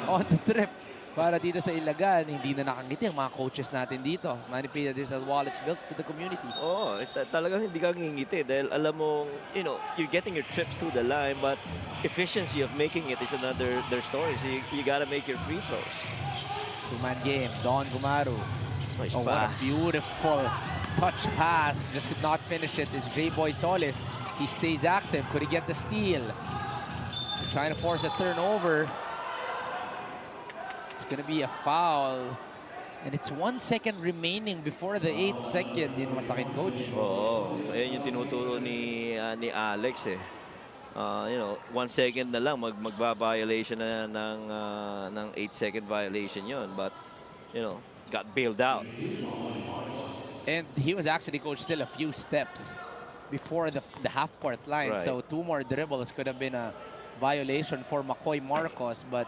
on the trip para dito sa Ilagan. Hindi na nakangiti ang mga coaches natin dito. MANNY Digital Wallets built for the community. Oh, talagang hindi ka ngingiti dahil alam mo, you're getting your trips to the line, but efficiency of making it is another their story. So you gotta make your free throws. Two-man game. Don Gumaru. Nice Oh, what a pass. beautiful touch pass. Just could not finish it. Is J-Boy Solis. He stays active. Could he get the steal? Trying to force a turnover. It's going to be a foul. And it's 1 second remaining before the 8th second. Yun masakit, coach. Oo, ayun yung tinuturo ni Alex eh. 1 second na lang magba-violation na ng 8-second violation yon, but got bailed out. And he was actually, coach, still a few steps before the half-court line. Right. So 2 more dribbles could have been a violation for McCoy Marcos, but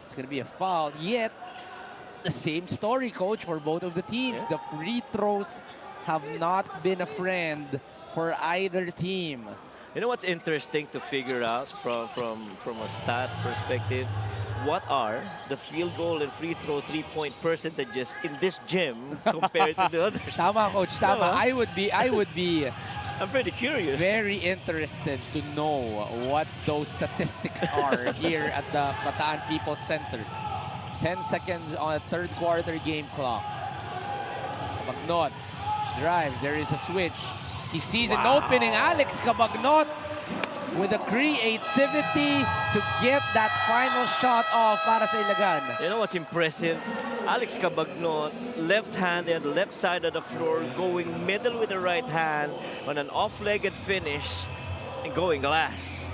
it's going to be a foul. Yet, the same story, coach, for both of the teams. Yeah. The free throws have not been a friend for either team. You know what's interesting to figure out from a stat perspective? What are the field goal and free throw three-point percentages in this gym compared to the others? Tama, coach, tama. No. I would be I'm pretty curious. very interested to know what those statistics are here at the Bataan People's Center. 10 seconds on a third quarter game clock. Cabagnot drives. There is a switch. He sees an opening. Alex Cabagnot with the creativity to get that final shot off para sa Ilagan. You know what's impressive? Alex Cabagnot, left-handed, left side of the floor, going middle with the right hand on an off-legged finish and going glass.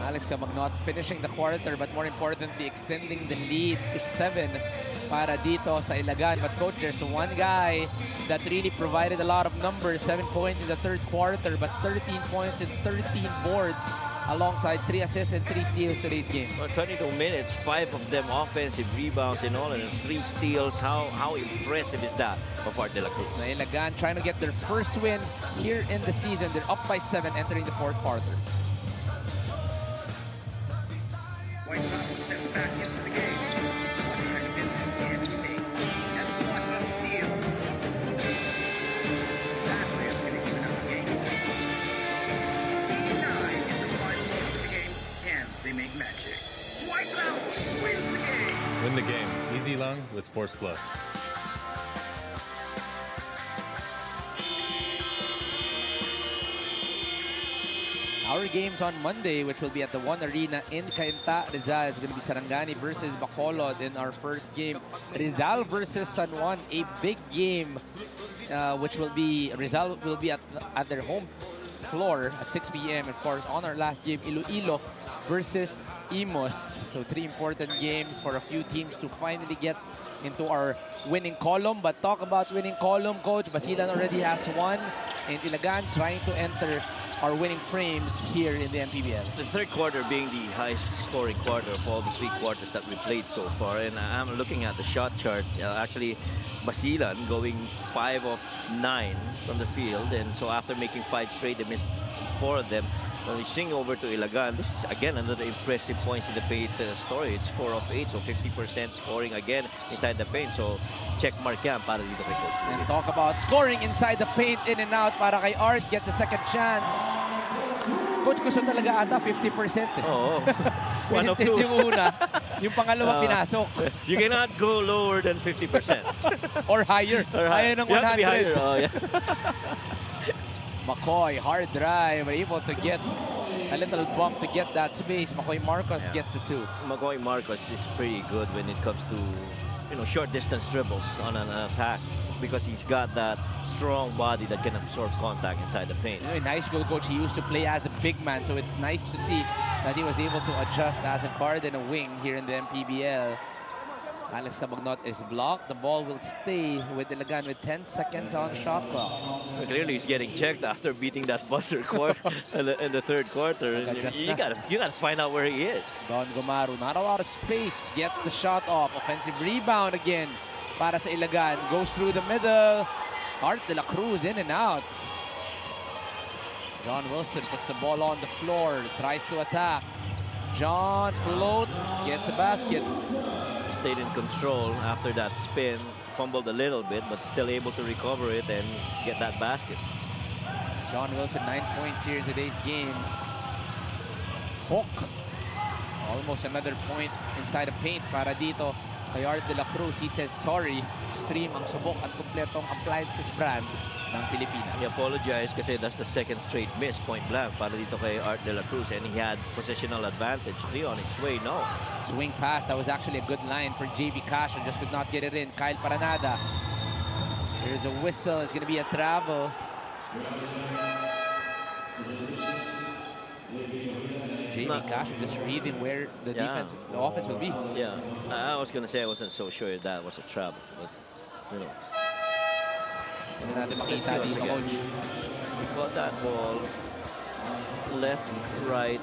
Alex Cabagnot finishing the quarter, but more importantly, extending the lead to 7 para dito sa Ilagan. But coach, there's one guy that really provided a lot of numbers. 7 points in the third quarter, but 13 points and 13 boards alongside 3 assists and 3 steals today's game. Well, 22 minutes, 5 of them offensive rebounds in all, and 3 steals. How impressive is that of Art De La Cruz? Na Ilagan trying to get their first win here in the season. They're up by 7 entering the fourth quarter. White House steps back into the game. What kind of business can he make? And what a steal. That way is going to even up the game. 9 in the final quarter of the game. Can they make magic? White House wins the game. Win the game. Easy long with Sports Plus. Our games on Monday, which will be at the One Arena in Cainta, Rizal. It's going to be Sarangani versus Bacolod in our first game. Rizal versus San Juan, a big game, which will be, Rizal will be at their home floor at 6 p.m. Of course, on our last game, Iloilo versus Imos. So 3 important games for a few teams to finally get into our winning column. But talk about winning column, coach. Basilan already has 1, and Ilagan trying to enter our winning frames here in the MPBL. The third quarter being the highest scoring quarter of all the 3 quarters that we played so far. And I'm looking at the shot chart. Actually, Basilan going 5 of 9 from the field. And so after making 5 straight, they missed 4 of them. When we swing over to Ilagan, this is again another impressive points in the paint story. It's 4 of 8, so 50% scoring again inside the paint. So check mark yan para dito kay Coach. And talk about scoring inside the paint, in and out para kay Art, get the second chance. Coach, gusto talaga ata 50% eh. Oo. One of Pinintis 2. yung una, yung pangalawa pinasok. You cannot go lower than 50%. Or higher. Higher ng You have to be 100. higher. Oh, yeah. McCoy, hard drive, able to get a little bump to get that space. McCoy Marcos gets the 2. McCoy Marcos is pretty good when it comes to short distance dribbles on an attack because he's got that strong body that can absorb contact inside the paint. You know, nice goal, coach. He used to play as a big man, so it's nice to see that he was able to adjust as a guard and a wing here in the MPBL. Alex Cabagnot is blocked. The ball will stay with Ilagan with 10 seconds on shot clock. Clearly, he's getting checked after beating that buzzer in the third quarter. You gotta find out where he is. Don Gumaru, not a lot of space. Gets the shot off. Offensive rebound again para sa Ilagan. Goes through the middle. Art De La Cruz in and out. John Wilson puts the ball on the floor. Tries to attack. John float. Gets the basket. stayed in control after that spin, fumbled a little bit, but still able to recover it and get that basket. John Wilson, 9 points here in today's game. Hook. Almost another point inside the paint para dito kay Art de la Cruz. He says sorry. Stream ang subok at kumpletong appliances brand ng Pilipinas. He apologized kasi that's the second straight miss, point blank, para dito kay Art de la Cruz. And he had positional advantage. 3 on its way, no. Swing pass. That was actually a good line for JV Castro. Just could not get it in. Kyle Paranada. Here's a whistle. It's going to be a travel. JV Castro just reading where the defense, the offense will be. Yeah, I was going to say I wasn't so sure if that was a trap, but, you know. Hindi natin Let's makita see once dito, again. coach. We got that ball left, right.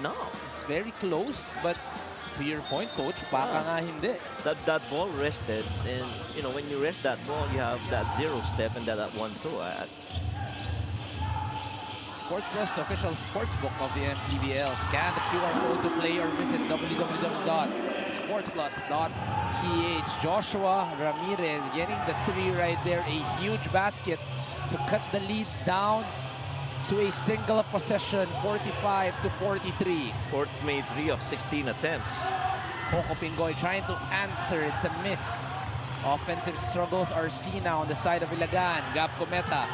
No. Very close, but to your point, coach, baka nga hindi. That ball rested, and you know when you rest that ball, you have that 0 step and that 1-2. Sports Plus, the official sports book of the MPBL. Scan the QR code to play or visit www.sportsplus.ph. Joshua Ramirez getting the 3 right there. A huge basket to cut the lead down to a single possession, 45-43. Fourth made 3 of 16 attempts. Coco Pingoy trying to answer. It's a miss. Offensive struggles are seen now on the side of Ilagan. Gab Cometa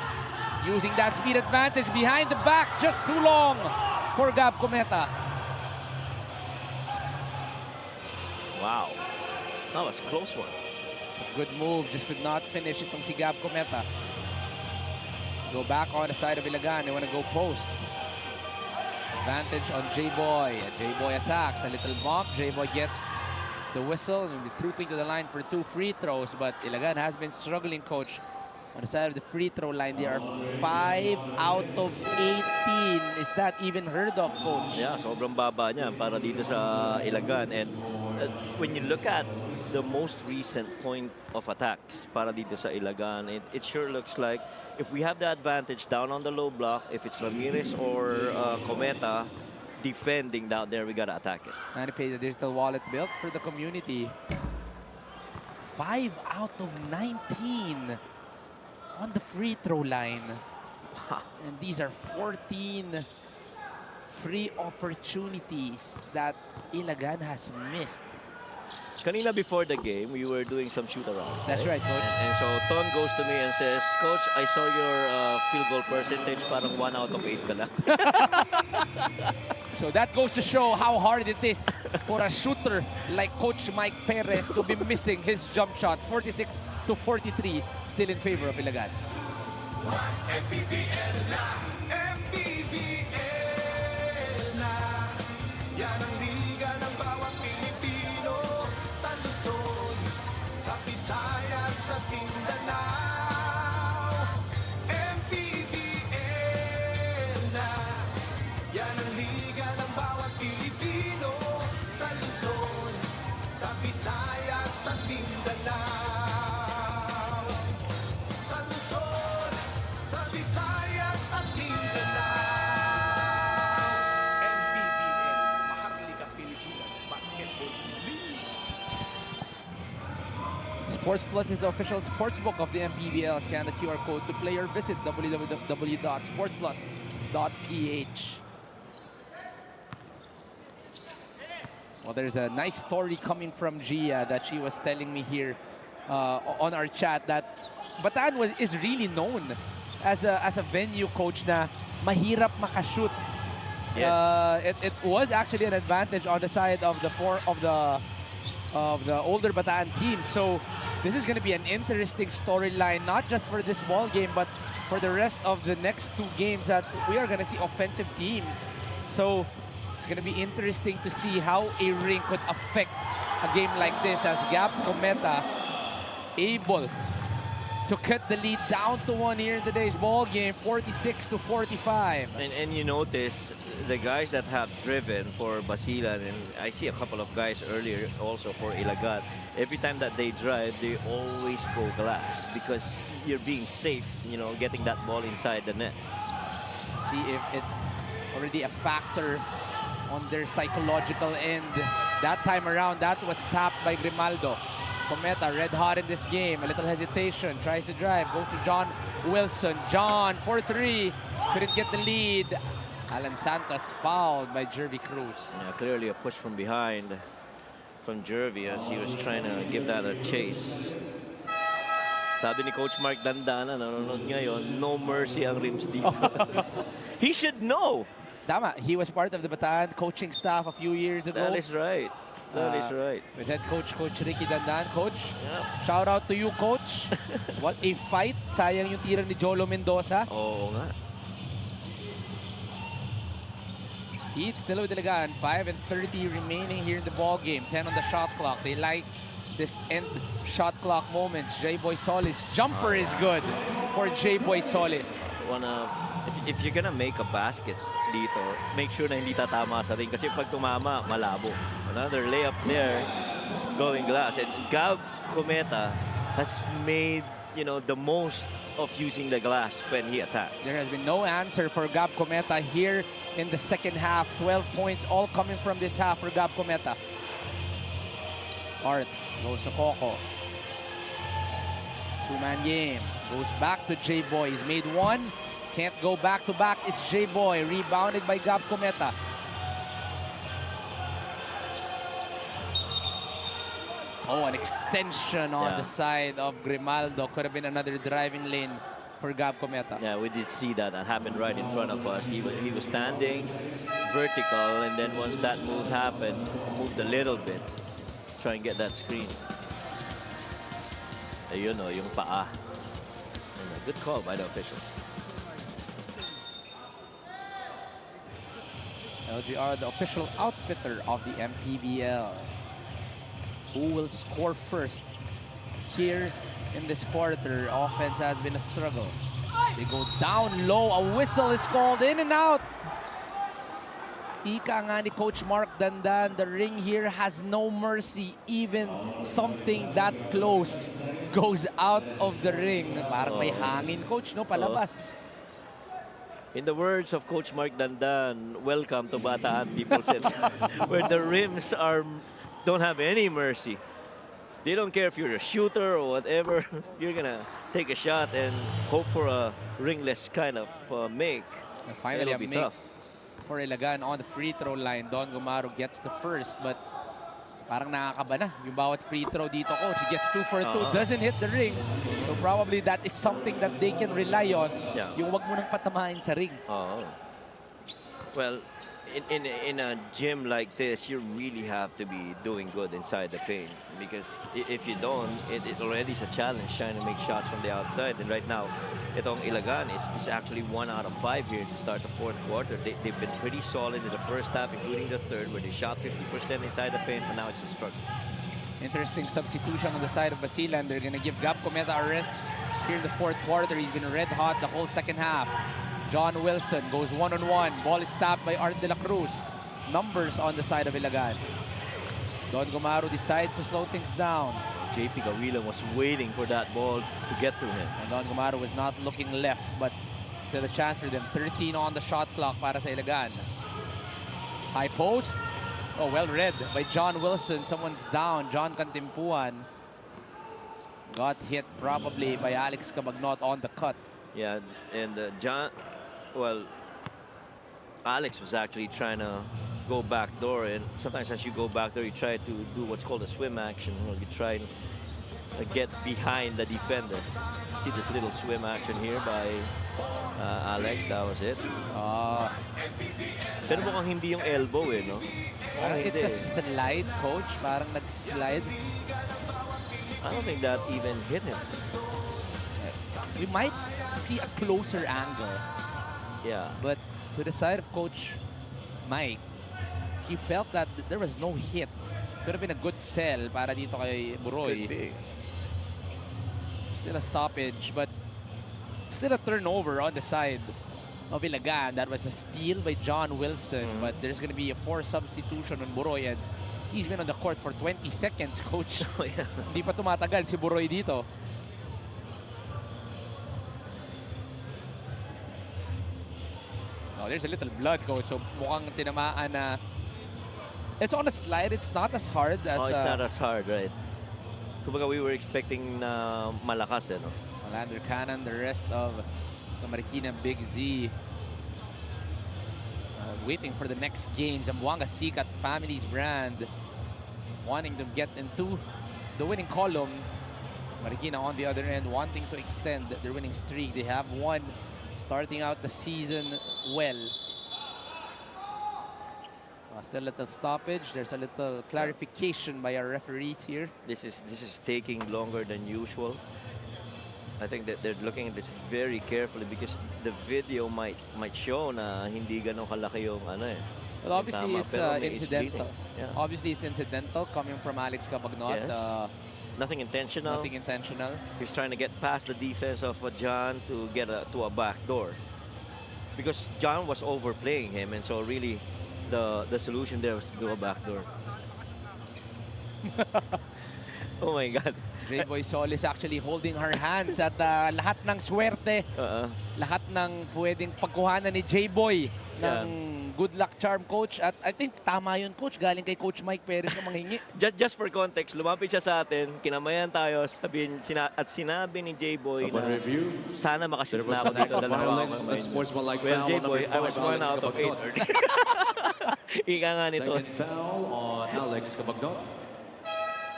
using that speed advantage behind the back. Just too long for Gab Cometa. Wow, that was a close one. It's a good move. Just could not finish itong si Gab Cometa. Go back on the side of Ilagan. They want to go post. Advantage on J-Boy. J-Boy attacks. A little bump. J-Boy gets the whistle and will be trooping to the line for 2 free throws. But Ilagan has been struggling, coach. On the side of the free throw line, they are 5 out of 18. Is that even heard of, coach? Yeah, sobrang baba niya para dito sa Ilagan. And when you look at the most recent point of attacks para dito sa Ilagan, it sure looks like if we have the advantage down on the low block, if it's Ramirez or Cometa defending down there, we gotta attack it. Manny pays a digital wallet built for the community. 5 out of 19 on the free throw line. Wow. And these are 14 free opportunities that Ilagan has missed. Kanina before the game, we were doing some shoot-arounds. That's right, coach. And so Ton goes to me and says, Coach, I saw your field goal percentage, parang 1 out of 8 ka lang. So that goes to show how hard it is for a shooter like Coach Mike Perez to be missing his jump shots. 46-43, still in favor of Ilagan. MPBL na, MPBL na. Yan ang liga ng bawat Pilipino. Sa Luzon, sa Visayas, sa Mindanao. MPBL na. Yan ang liga ng bawat Pilipino. Sa Luzon, sa Visayas, sa Mindanao. Sa Luzon, sa Visayas at Mindanao. MPBL, Maharlika Pilipinas Basketball League. Sports Plus is the official sports book of the MPBL. Scan the QR code to play or visit www.sportsplus.ph. Well, there's a nice story coming from Gia that she was telling me here on our chat that Bataan is really known as a venue, coach, na mahirap makashoot. Yes. It was actually an advantage on the side of the older Bataan team. So this is going to be an interesting storyline, not just for this ball game, but for the rest of the next 2 games that we are going to see offensive teams. So it's going to be interesting to see how a ring could affect a game like this, as Gab Cometa able to cut the lead down to 1 here in today's ball game, 46-45. And you notice the guys that have driven for Basilan, and I see a couple of guys earlier also for Ilagan. Every time that they drive, they always go glass because you're being safe, you know, getting that ball inside the net. See if it's already a factor on their psychological end. That time around, that was tapped by Grimaldo. Cometa red hot in this game. A little hesitation. Tries to drive. Goes to John Wilson. John for 3. Couldn't get the lead. Alan Santos fouled by Jervy Cruz. Yeah, clearly a push from behind from Jervy as he was trying to give that a chase. Sabi ni Coach Mark Dandana, nanonood ngayon, no mercy ang rims dito. He should know. Tama, he was part of the Bataan coaching staff a few years ago. That is right. That is right. With head coach Ricky Dandan. Coach, Yeah. shout out to you, Coach. What a fight. Sayang yung tira ni Jolo Mendoza. Oo nga. Heat still with Ilagan. 5:30 remaining here in the ball game. 10 on the shot clock. They like this end shot clock moments. J-Boy Solis. Jumper is good for J-Boy Solis. If you're gonna make a basket dito, make sure na hindi tatama sa ring. Kasi pag tumama, malabo. Another layup there, going glass. And Gab Cometa has made, the most of using the glass when he attacks. There has been no answer for Gab Cometa here in the second half. 12 points all coming from this half for Gab Cometa. Art goes to Coco. Two-man game. Goes back to J-Boy. He's made one. Can't go back-to-back. It's J-Boy. Rebounded by Gab Cometa. Oh, an extension on the side of Grimaldo. Could have been another driving lane for Gab Cometa. Yeah, we did see that. That happened right in front of us. He was standing vertical, and then once that move happened, moved a little bit. Try and get that screen. Ayun o, yung paa. And a good call by the officials. LGR, the official outfitter of the MPBL. Who will score first here in this quarter? Offense has been a struggle. They go down low. A whistle is called. In and out. Ika nga ni Coach Mark Dandan, the ring here has no mercy. Even something that close goes out of the ring. Parang may hangin, Coach, no? Palabas. In the words of Coach Mark Dandan, welcome to Bataan, people said, where the rims don't have any mercy. They don't care if you're a shooter or whatever. You're gonna take a shot and hope for a ringless kind of make. And finally, it'll be a make tough for Ilagan on the free throw line. Don Gumaro gets the first, but parang nakakaba na yung bawat free throw dito, Coach. He gets 2 for 2, doesn't hit the ring. So probably that is something that they can rely on. Yeah. Yung wag mo nang patamahin sa ring. Well, in a gym like this, you really have to be doing good inside the paint, because if you don't, it already is a challenge trying to make shots from the outside. And right now, itong Ilagan is actually 1 out of 5 here to start the fourth quarter. They've been pretty solid in the first half, including the third, where they shot 50% inside the paint, but now it's a struggle. Interesting substitution on the side of Basilan. They're going to give Gab Cometa a rest here in the fourth quarter. He's been red hot the whole second half. John Wilson goes one-on-one. Ball is tapped by Art de la Cruz. Numbers on the side of Ilagan. Don Gumaro decides to slow things down. JP Gawilan was waiting for that ball to get to him. And Don Gumaro was not looking left, but still a chance for them. 13 on the shot clock para sa Ilagan. High post. Oh, well read by John Wilson. Someone's down. John Cantimpuan got hit probably by Alex Cabagnot on the cut. Yeah, and Alex was actually trying to go back door, and sometimes as you go back door, you try to do what's called a swim action. You try to get behind the defender. See this little swim action here by Alex. That was it. Pero mukhang hindi yung elbow no? Parang it's a slide, Coach. Parang nag-slide. I don't think that even hit him. We might see a closer angle. Yeah. But to the side of Coach Mike, he felt that there was no hit. Could have been a good sell para dito kay Buroy. Could be. Still a stoppage, but still a turnover on the side of Ilagan. That was a steal by John Wilson, but there's going to be a forced substitution on Buroy, and he's been on the court for 20 seconds, Coach. Oh, yeah. Hindi pa tumatagal si Buroy dito. Oh, there's a little blood, Coach. So mukhang tinamaan na It's on a slide. It's not as hard as... Oh, it's not as hard, right? Kumbaga, we were expecting na malakas, no? Malander Cannon, the rest of the Marikina Big Z. Waiting for the next game. Zamboanga Sikat Families brand. Wanting to get into the winning column. Marikina on the other end wanting to extend their winning streak. They have won starting out the season well. Still a little stoppage. There's a little clarification by our referees here. This is taking longer than usual. I think that they're looking at this very carefully because the video might show na hindi ganun kalaki yung ano eh. Well, obviously Tama, it's pero may incidental. bleeding. Yeah. Obviously it's incidental coming from Alex Cabagnot. Yes. Nothing intentional. Nothing intentional. He's trying to get past the defense of John to get to a back door. Because John was overplaying him, and so really the solution there was to do a back door. Oh my God. J-Boy Solis actually holding her hands at lahat ng swerte. Lahat ng pwedeng pagkuhanan ni J-Boy ng good luck charm, coach. At I think tama yun, coach. Galing kay Coach Mike Perez na manghingi. Just for context, lumapit siya sa atin, kinamayan tayo, sinabi ni J-Boy na sana makashoot na ako dito. Well, J-Boy, I was 1 out of 8. Ika nga nito. Second foul on Alex Cabagnot.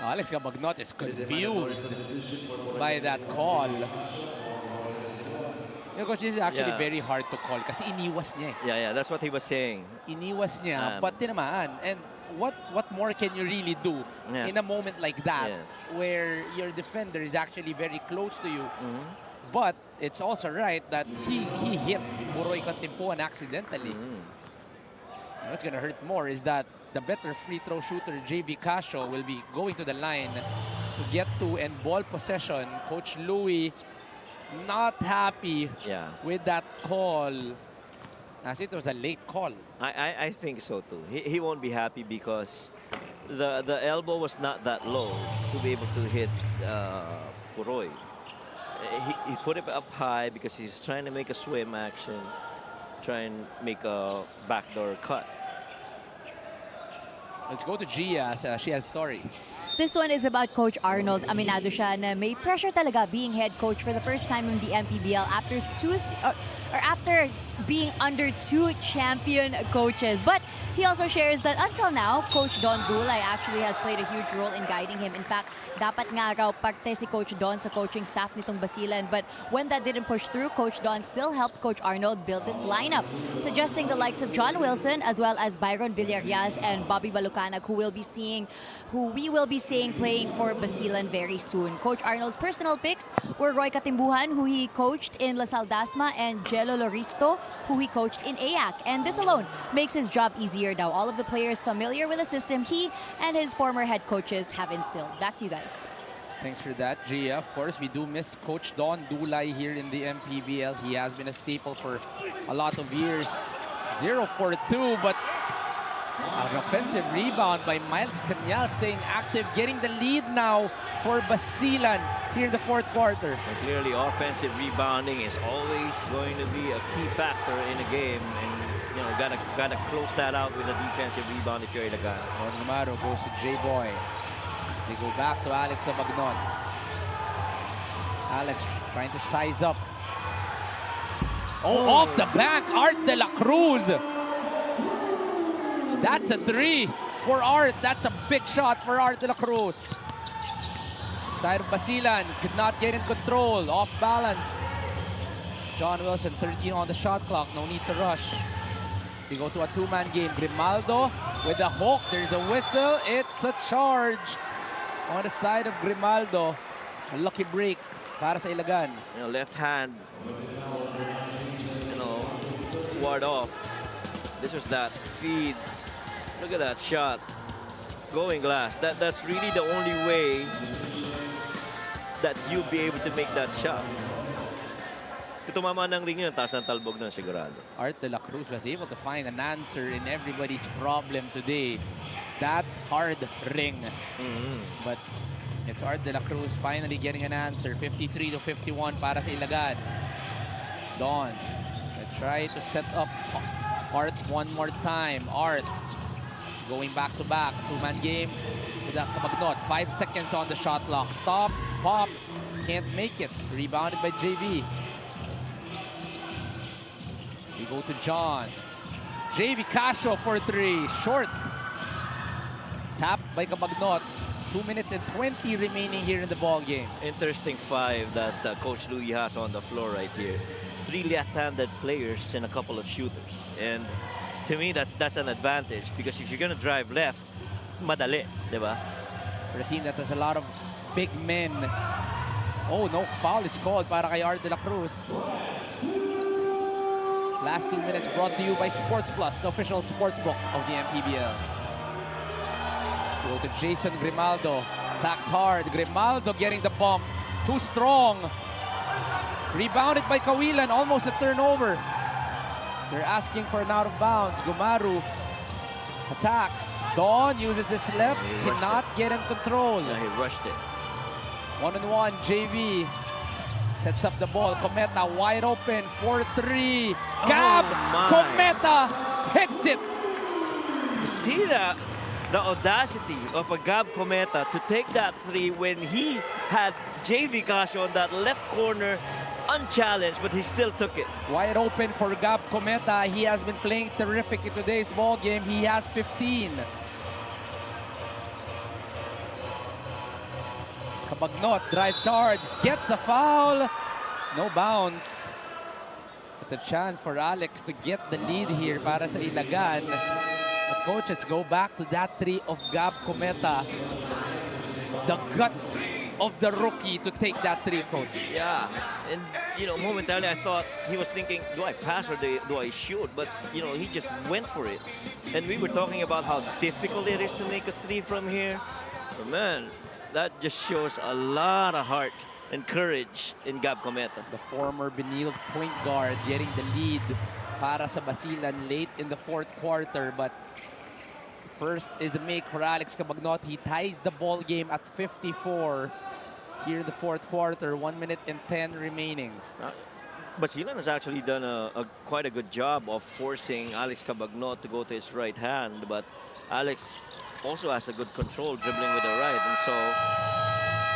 Alex Cabagnot is confused by that call. You know, coach, this is actually very hard to call kasi iniwas niya eh. Yeah, that's what he was saying. Iniwas niya, but tinamaan. And what more can you really do in a moment like that where your defender is actually very close to you? But it's also right that he hit Buroy Contimpuan accidentally. What's going to hurt more is that the better free throw shooter, JV Casio, will be going to the line to get to and ball possession. Coach Louie not happy with that call, as it was a late call. I think so too. He won't be happy because the elbow was not that low to be able to hit Puroy. He put it up high because he's trying to make a swim action, try and make a backdoor cut. Let's go to Gia. She has a story. This one is about Coach Arnold. Aminado siya na may pressure talaga being head coach for the first time in the MPBL after after being under 2 champion coaches. But he also shares that until now, Coach Don Dulay actually has played a huge role in guiding him. In fact, dapat nga raw parte si Coach Don sa coaching staff nitong Basilan. But when that didn't push through, Coach Don still helped Coach Arnold build this lineup, suggesting the likes of John Wilson as well as Byron Villarias and Bobby Balucanag, who we will be seeing playing for Basilan very soon. Coach Arnold's personal picks were Roy Katimbuhan, who he coached in La Saldasma, and Jello Loristo, who he coached in AAC. And this alone makes his job easier now. All of the players familiar with the system he and his former head coaches have instilled. Back to you guys. Thanks for that, Gia. Of course, we do miss Coach Don Dulay here in the MPBL. He has been a staple for a lot of years. 0-4-2, but an offensive rebound by Miles Canyal, staying active, getting the lead now for Basilan here in the 4th quarter. So clearly, offensive rebounding is always going to be a key factor in a game, and you know, gotta close that out with a defensive rebound if you're Ilagan. Namaro goes to J-Boy. They go back to Alex Cabagnot. Alex trying to size up. Oh, off the back, Art de la Cruz. That's a 3 for Art. That's a big shot for Art de la Cruz. Side of Basilan could not get in control, off balance. John Wilson, 13 on the shot clock, no need to rush. We go to a 2-man game. Grimaldo with a hook. There's a whistle. It's a charge on the side of Grimaldo. A lucky break para sa Ilagan. You know, left hand, you know, ward off. This was that feed. Look at that shot. Going glass. That's really the only way that you'll be able to make that shot. Kung tumama ng ring yun, taas ng talbog nun sigurado. Art de la Cruz was able to find an answer in everybody's problem today. That hard ring. But it's Art de la Cruz finally getting an answer. 53-51 para sa Ilagan. Don, try to set up Art one more time. Art going back-to-back. Two-man game with Cabagnot. 5 seconds on the shot clock. Stops, pops, can't make it. Rebounded by JV. We go to John. JV Casio for 3. Short. Tapped by Cabagnot. 2 minutes and 20 remaining here in the ball game. Interesting five that Coach Louis has on the floor right here. 3 left-handed players and a couple of shooters. And to me, that's an advantage because if you're gonna drive left, madali, diba? For a team that has a lot of big men. Oh no, foul is called para kay Art de la Cruz. Last 2 minutes brought to you by Sports Plus, the official sports book of the MPBL. Go to Jason Grimaldo. Attacks hard. Grimaldo getting the bump. Too strong. Rebounded by Cawilan. Almost a turnover. They're asking for an out of bounds. Gumaru attacks. Don uses his left. Cannot get in control. Yeah, he rushed it. 1-on-1. JV sets up the ball. Cometa wide open. 4-3. Gab! my. Cometa hits it. You see the audacity of a Gab Cometa to take that 3 when he had JV Casio on that left corner unchallenged, but he still took it. Wide open for Gab Cometa. He has been playing terrific in today's ball game. He has 15. Cabagnot drives hard, gets a foul. No bounce. But a chance for Alex to get the lead here para sa Ilagan. But coach, let's go back to that 3 of Gab Cometa. The guts of the rookie to take that 3, coach. Yeah, and you know, momentarily I thought he was thinking, do I pass or do I shoot? But you know, he just went for it. And we were talking about how difficult it is to make a 3 from here. But man, that just shows a lot of heart and courage in Gab Cometa. The former Benilde point guard getting the lead para sa Basilan late in the 4th quarter. But first is a make for Alex Cabagnot. He ties the ball game at 54 here in the 4th quarter. 1 minute and 10 remaining. Basilan has actually done quite a good job of forcing Alex Cabagnot to go to his right hand, but Alex also has a good control dribbling with the right, and so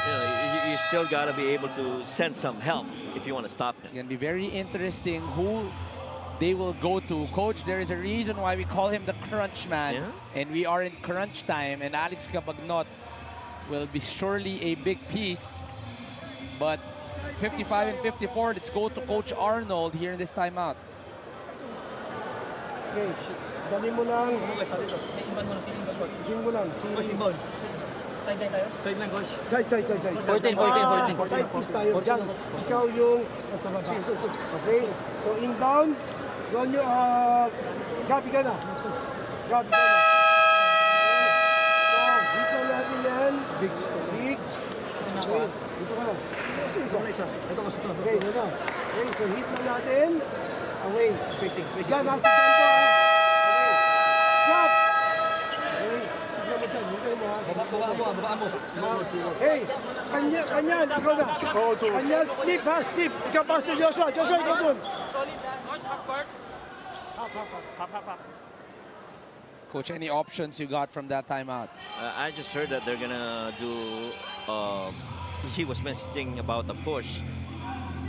you know, you still got to be able to send some help if you want to stop It's him. going to be very interesting who they will go to. Coach, there is a reason why we call him the crunch man. Yeah. And we are in crunch time. And Alex Cabagnot will be surely a big piece. But 55 and 54, let's go to Coach Arnold here in this timeout. Okay, dali mo lang. Swing mo lang. Side. 14. Side piece tayo. Diyan. Ikaw yung nasa baba. Okay? So inbound. Doon yung, gabi ka na. So, hit na natin yan. Bigs. Okay, dito ka na. Okay, yun na. Okay, so hit na natin. Away. Spacing. Diyan, nasa dyan ko. Okay. Gap! Okay, tignan mo dyan. Hintay mo ha. Baba mo. Hey, kanyan, ikaw na. Kanyan, slip ha, slip. Ikaw pa si Joshua. Joshua, ikaw dun. Coach, any options you got from that timeout? I just heard that they're gonna do. He was messaging about a push.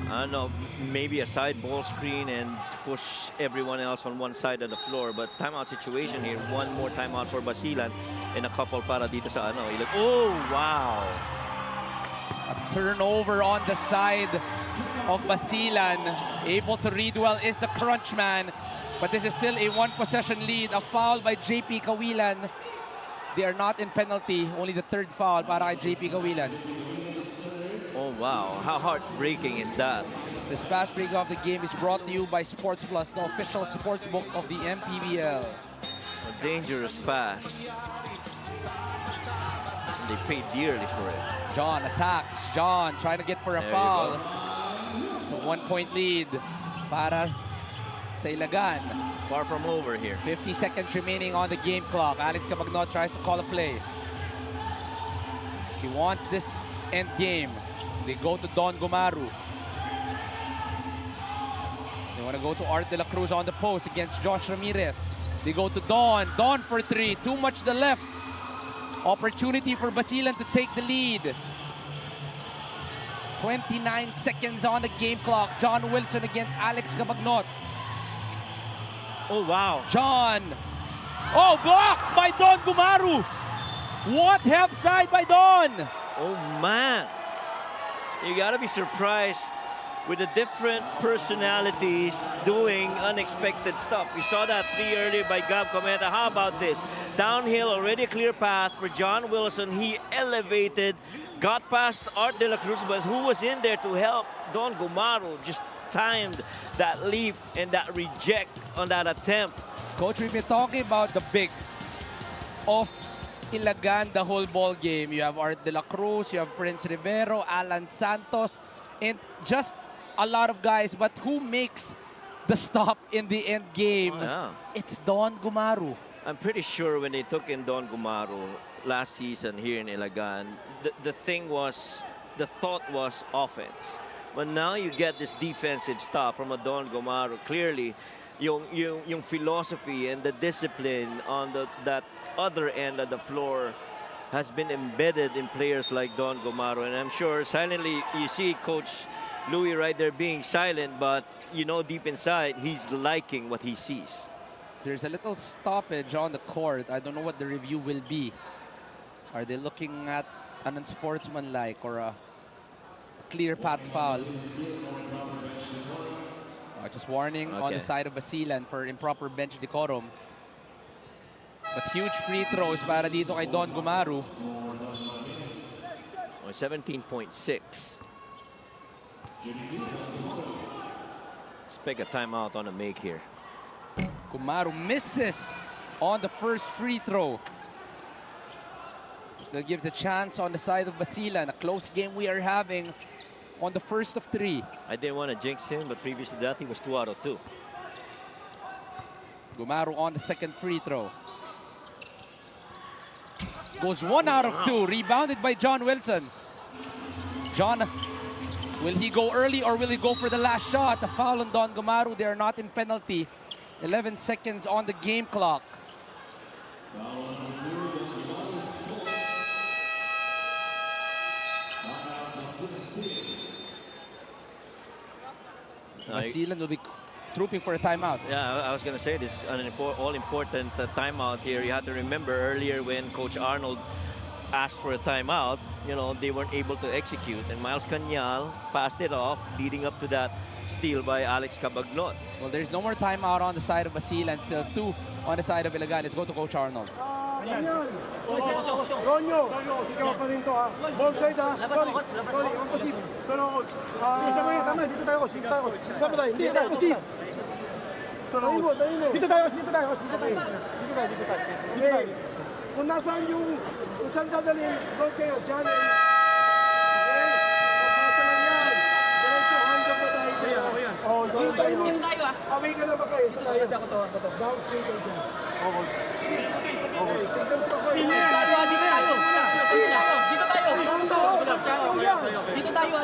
I don't know, maybe a side ball screen and push everyone else on one side of the floor. But timeout situation here. One more timeout for Basilan and a couple para dito sa ano. Oh wow! A turnover on the side of Basilan. Able to read well is the crunch man. But this is still a 1-possession lead. A foul by JP Cawilan. They are not in penalty. Only the 3rd foul para kay JP Cawilan. Oh wow! How heartbreaking is that? This fast break of the game is brought to you by Sports Plus, the official sports book of the MPBL. A dangerous pass. They paid dearly for it. John attacks. John trying to get for a There foul. you So 1-point lead para sa Ilagan. Far from over here. 50 seconds remaining on the game clock. Alex Cabagnot tries to call a play. He wants this end game. They go to Don Gumaru. They want to go to Art de la Cruz on the post against Josh Ramirez. They go to Dawn. Dawn for three. Too much to the left. Opportunity for Basilan to take the lead. 29 seconds on the game clock. John Wilson against Alex Cabagnot. Oh, wow. John. Oh, blocked by Don Gumaru. What help side by Don? Oh, man. You got to be surprised with the different personalities doing unexpected stuff. We saw that three earlier by Gab Cometa. How about this? Downhill, already a clear path for John Wilson. He elevated, got past Art De La Cruz, but who was in there to help? Don Gumaru just timed that leap and that reject on that attempt. Coach, we've been talking about the bigs of Ilagan the whole ball game. You have Art De La Cruz, you have Prince Rivero, Alan Santos, and just a lot of guys. But who makes the stop in the end game? Yeah. It's Don Gumaru. I'm pretty sure when they took in Don Gumaru last season here in Ilagan, the thought was offense. But now you get this defensive stuff from a Don Gumaru. Clearly, yung philosophy and the discipline on that other end of the floor has been embedded in players like Don Gumaru. And I'm sure silently you see Coach Louis right there being silent, but you know deep inside he's liking what he sees. There's a little stoppage on the court. I don't know what the review will be. Are they looking at an unsportsmanlike or a clear path foul? Just warning on the side of Basilan for improper bench decorum. But huge free throws para dito kay Don Gumaru. 17.6. Let's pick a timeout on a make here. Gumaru misses on the first free throw. Still gives a chance on the side of Basilan. A close game we are having on the first of three. I didn't want to jinx him, but previous to that, he was 2 out of 2. Gumaru on the second free throw. Goes 1 out of 2. Rebounded by John Wilson. John, will he go early or will he go for the last shot? A foul on Don Gumaru. They are not in penalty. 11 seconds on the game clock. Basilan will be trooping for a timeout. Yeah, I was going to say this is an all-important timeout here. You have to remember earlier when Coach Arnold asked for a timeout, you know, they weren't able to execute. And Miles Cañal passed it off, leading up to that steal by Alex Cabagnot. Well, there's no more timeout on the side of Basilan. Still 2 on the side of Ilagan. Let's go to Coach Arnold. Ronyo, ikaw pa rin to ha. Ball side ha. Sorry, opposite. Sorry, coach. Tama, dito tayo, coach. Dito tayo, coach. Sama tayo, hindi tayo, opposite. Sorry, coach. Dito tayo, coach. Dito tayo, coach. Dito tayo. Dito tayo, dito tayo. Dito tayo. Kung nasaan yung, kung saan dadalhin, go kayo, dyan. Okay? Papasa lang yan. Diretso, hand up pa tayo dyan. Oh, dito tayo. Away ka na ba kayo? Dito tayo. Down swing kayo dyan. Dito tayo.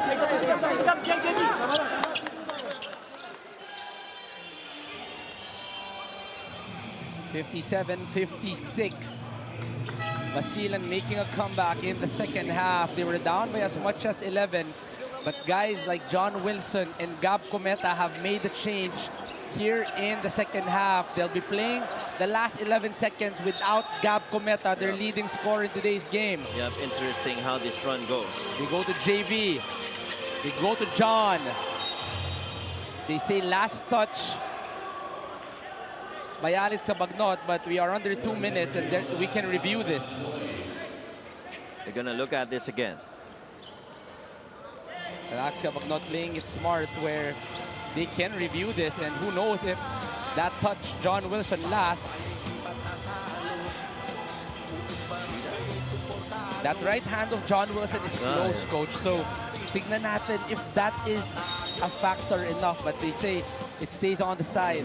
57-56. Basilan making a comeback in the second half. They were down by as much as 11. But guys like John Wilson and Gab Cometa have made the change here in the second half. They'll be playing the last 11 seconds without Gab Cometa, their leading scorer in today's game. Yeah, it's interesting how this run goes. They go to JV. They go to John. They say last touch by Alex Cabagnot, but we are under 2 minutes and then we can review this. They're gonna look at this again. Alex Cabagnot playing it smart where they can review this, and who knows if that touch John Wilson last. That right hand of John Wilson is close, coach. So tignan natin if that is a factor enough, but they say it stays on the side.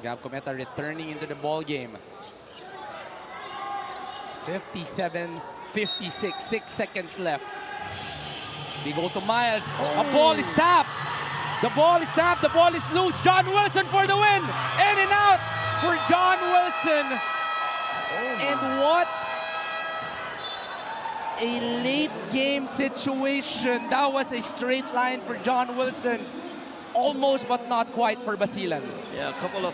Gab Cometa returning into the ball game. 57-56. 56, 6 seconds left. They go to Miles. A ball is tapped. The ball is tapped. The ball is loose. John Wilson for the win. In and out for John Wilson. And what a late game situation. That was a straight line for John Wilson. Almost but not quite for Basilan. Yeah, a couple of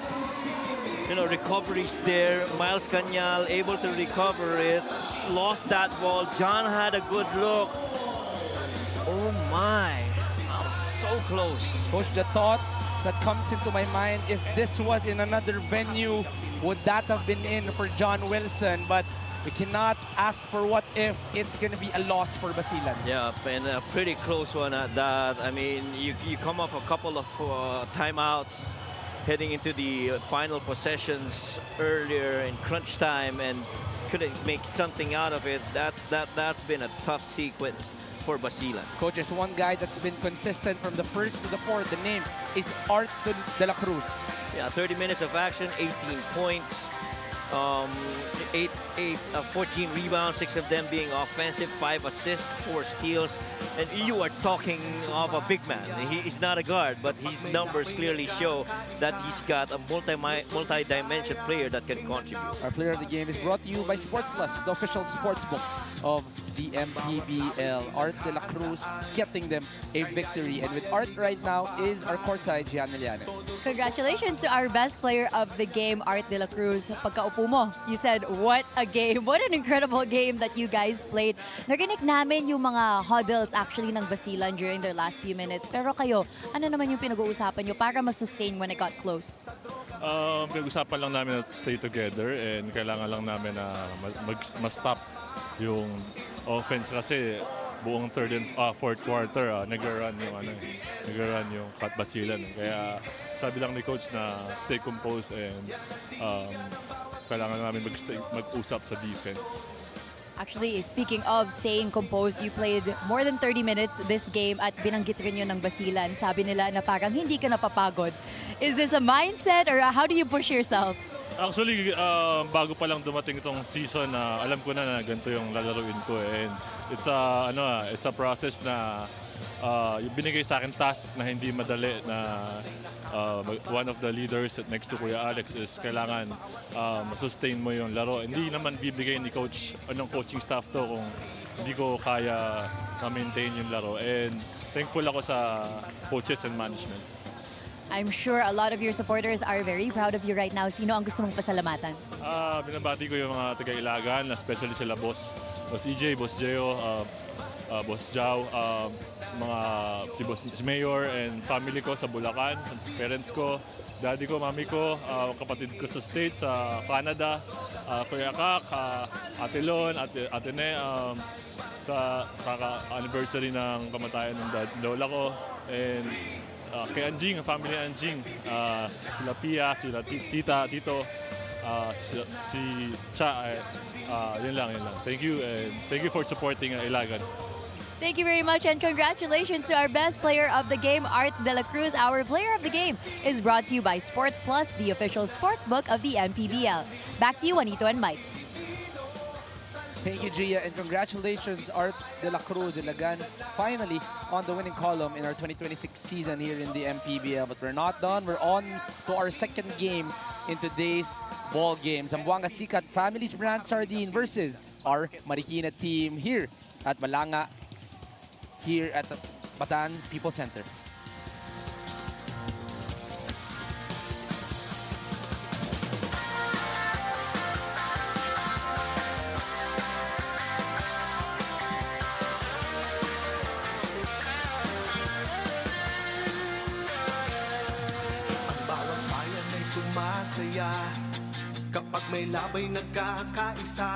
recoveries there. Miles Cañal able to recover it. Lost that ball. John had a good look. Oh my. Wow, so close. Coach, the thought that comes into my mind, if this was in another venue, would that have been in for John Wilson? But we cannot ask for what ifs. It's going to be a loss for Basilan. Yeah, and a pretty close one at that. I mean, you come off a couple of timeouts heading into the final possessions earlier in crunch time and couldn't make something out of it. That's been a tough sequence for Basilan. Coach, there's one guy that's been consistent from the first to the fourth. The name is Art de la Cruz. Yeah, 30 minutes of action, 18 points, 14 rebounds, 6 of them being offensive, 5 assists, 4 steals. And you are talking of a big man. He is not a guard, but his numbers clearly show that he's got a multi-dimension player that can contribute. Our player of the game is brought to you by Sports Plus, the official sports book of the MPBL. Art de la Cruz getting them a victory. And with Art right now is our courtside, Gian Ilianes. Congratulations to our best player of the game, Art de la Cruz. Pagkaupo mo, you said, what a game. What an incredible game that you guys played. Narinig namin yung mga huddles actually ng Basilan during their last few minutes. Pero kayo, ano naman yung pinag-uusapan nyo para ma-sustain when it got close? Pinag-usapan lang namin na stay together and kailangan lang namin na ma-stop yung offense kasi buong third and fourth quarter nag-run yung Cat Basilan. Kaya sabi lang ni coach na stay composed and kailangan namin mag-usap sa defense. Actually, speaking of staying composed, you played more than 30 minutes this game at binanggit rin yun ng Basilan. Sabi nila na parang hindi ka napapagod. Is this a mindset or how do you push yourself? Actually, bago pa lang dumating itong season, alam ko na ganito yung lalaruin ko. And it's a process na binigay sa akin task na hindi madali na one of the leaders next to Kuya Alex is kailangan sustain mo yung laro. Hindi naman bibigay ni coach, anong coaching staff to kung hindi ko kaya ma-maintain yung laro. And thankful ako sa coaches and management. I'm sure a lot of your supporters are very proud of you right now. Sino ang gusto mong pasalamatan? Binabati ko yung mga taga-Ilagan, especially sila Boss EJ, Boss Jeo, Boss Jao, si Mayor and family ko sa Bulacan, parents ko, daddy ko, mami ko, kapatid ko sa States, sa Canada, Kuya Kak, Ate Lon, Ate Ne, sa anniversary ng kamatayan ng lola ko, and kay Anjing, family Anjing, sila Pia, sila Tita, Tito, si Cha, yun lang. Thank you, and thank you for supporting Ilagan. Thank you very much and congratulations to our best player of the game, Art de la Cruz. Our player of the game is brought to you by Sports Plus, the official sportsbook of the MPBL. Back to you, Juanito and Mike. Thank you, Gia, and congratulations, Art de la Cruz, Ilagan, finally on the winning column in our 2026 season here in the MPBL. But we're not done. We're on to our second game in today's ball game. Zamboanga Sikat Families Brand Sardine versus our Marikina team here at Malanga, here at the Bataan People Center. Bawat bayan ay sumasaya kapag may labay nagkakaisa.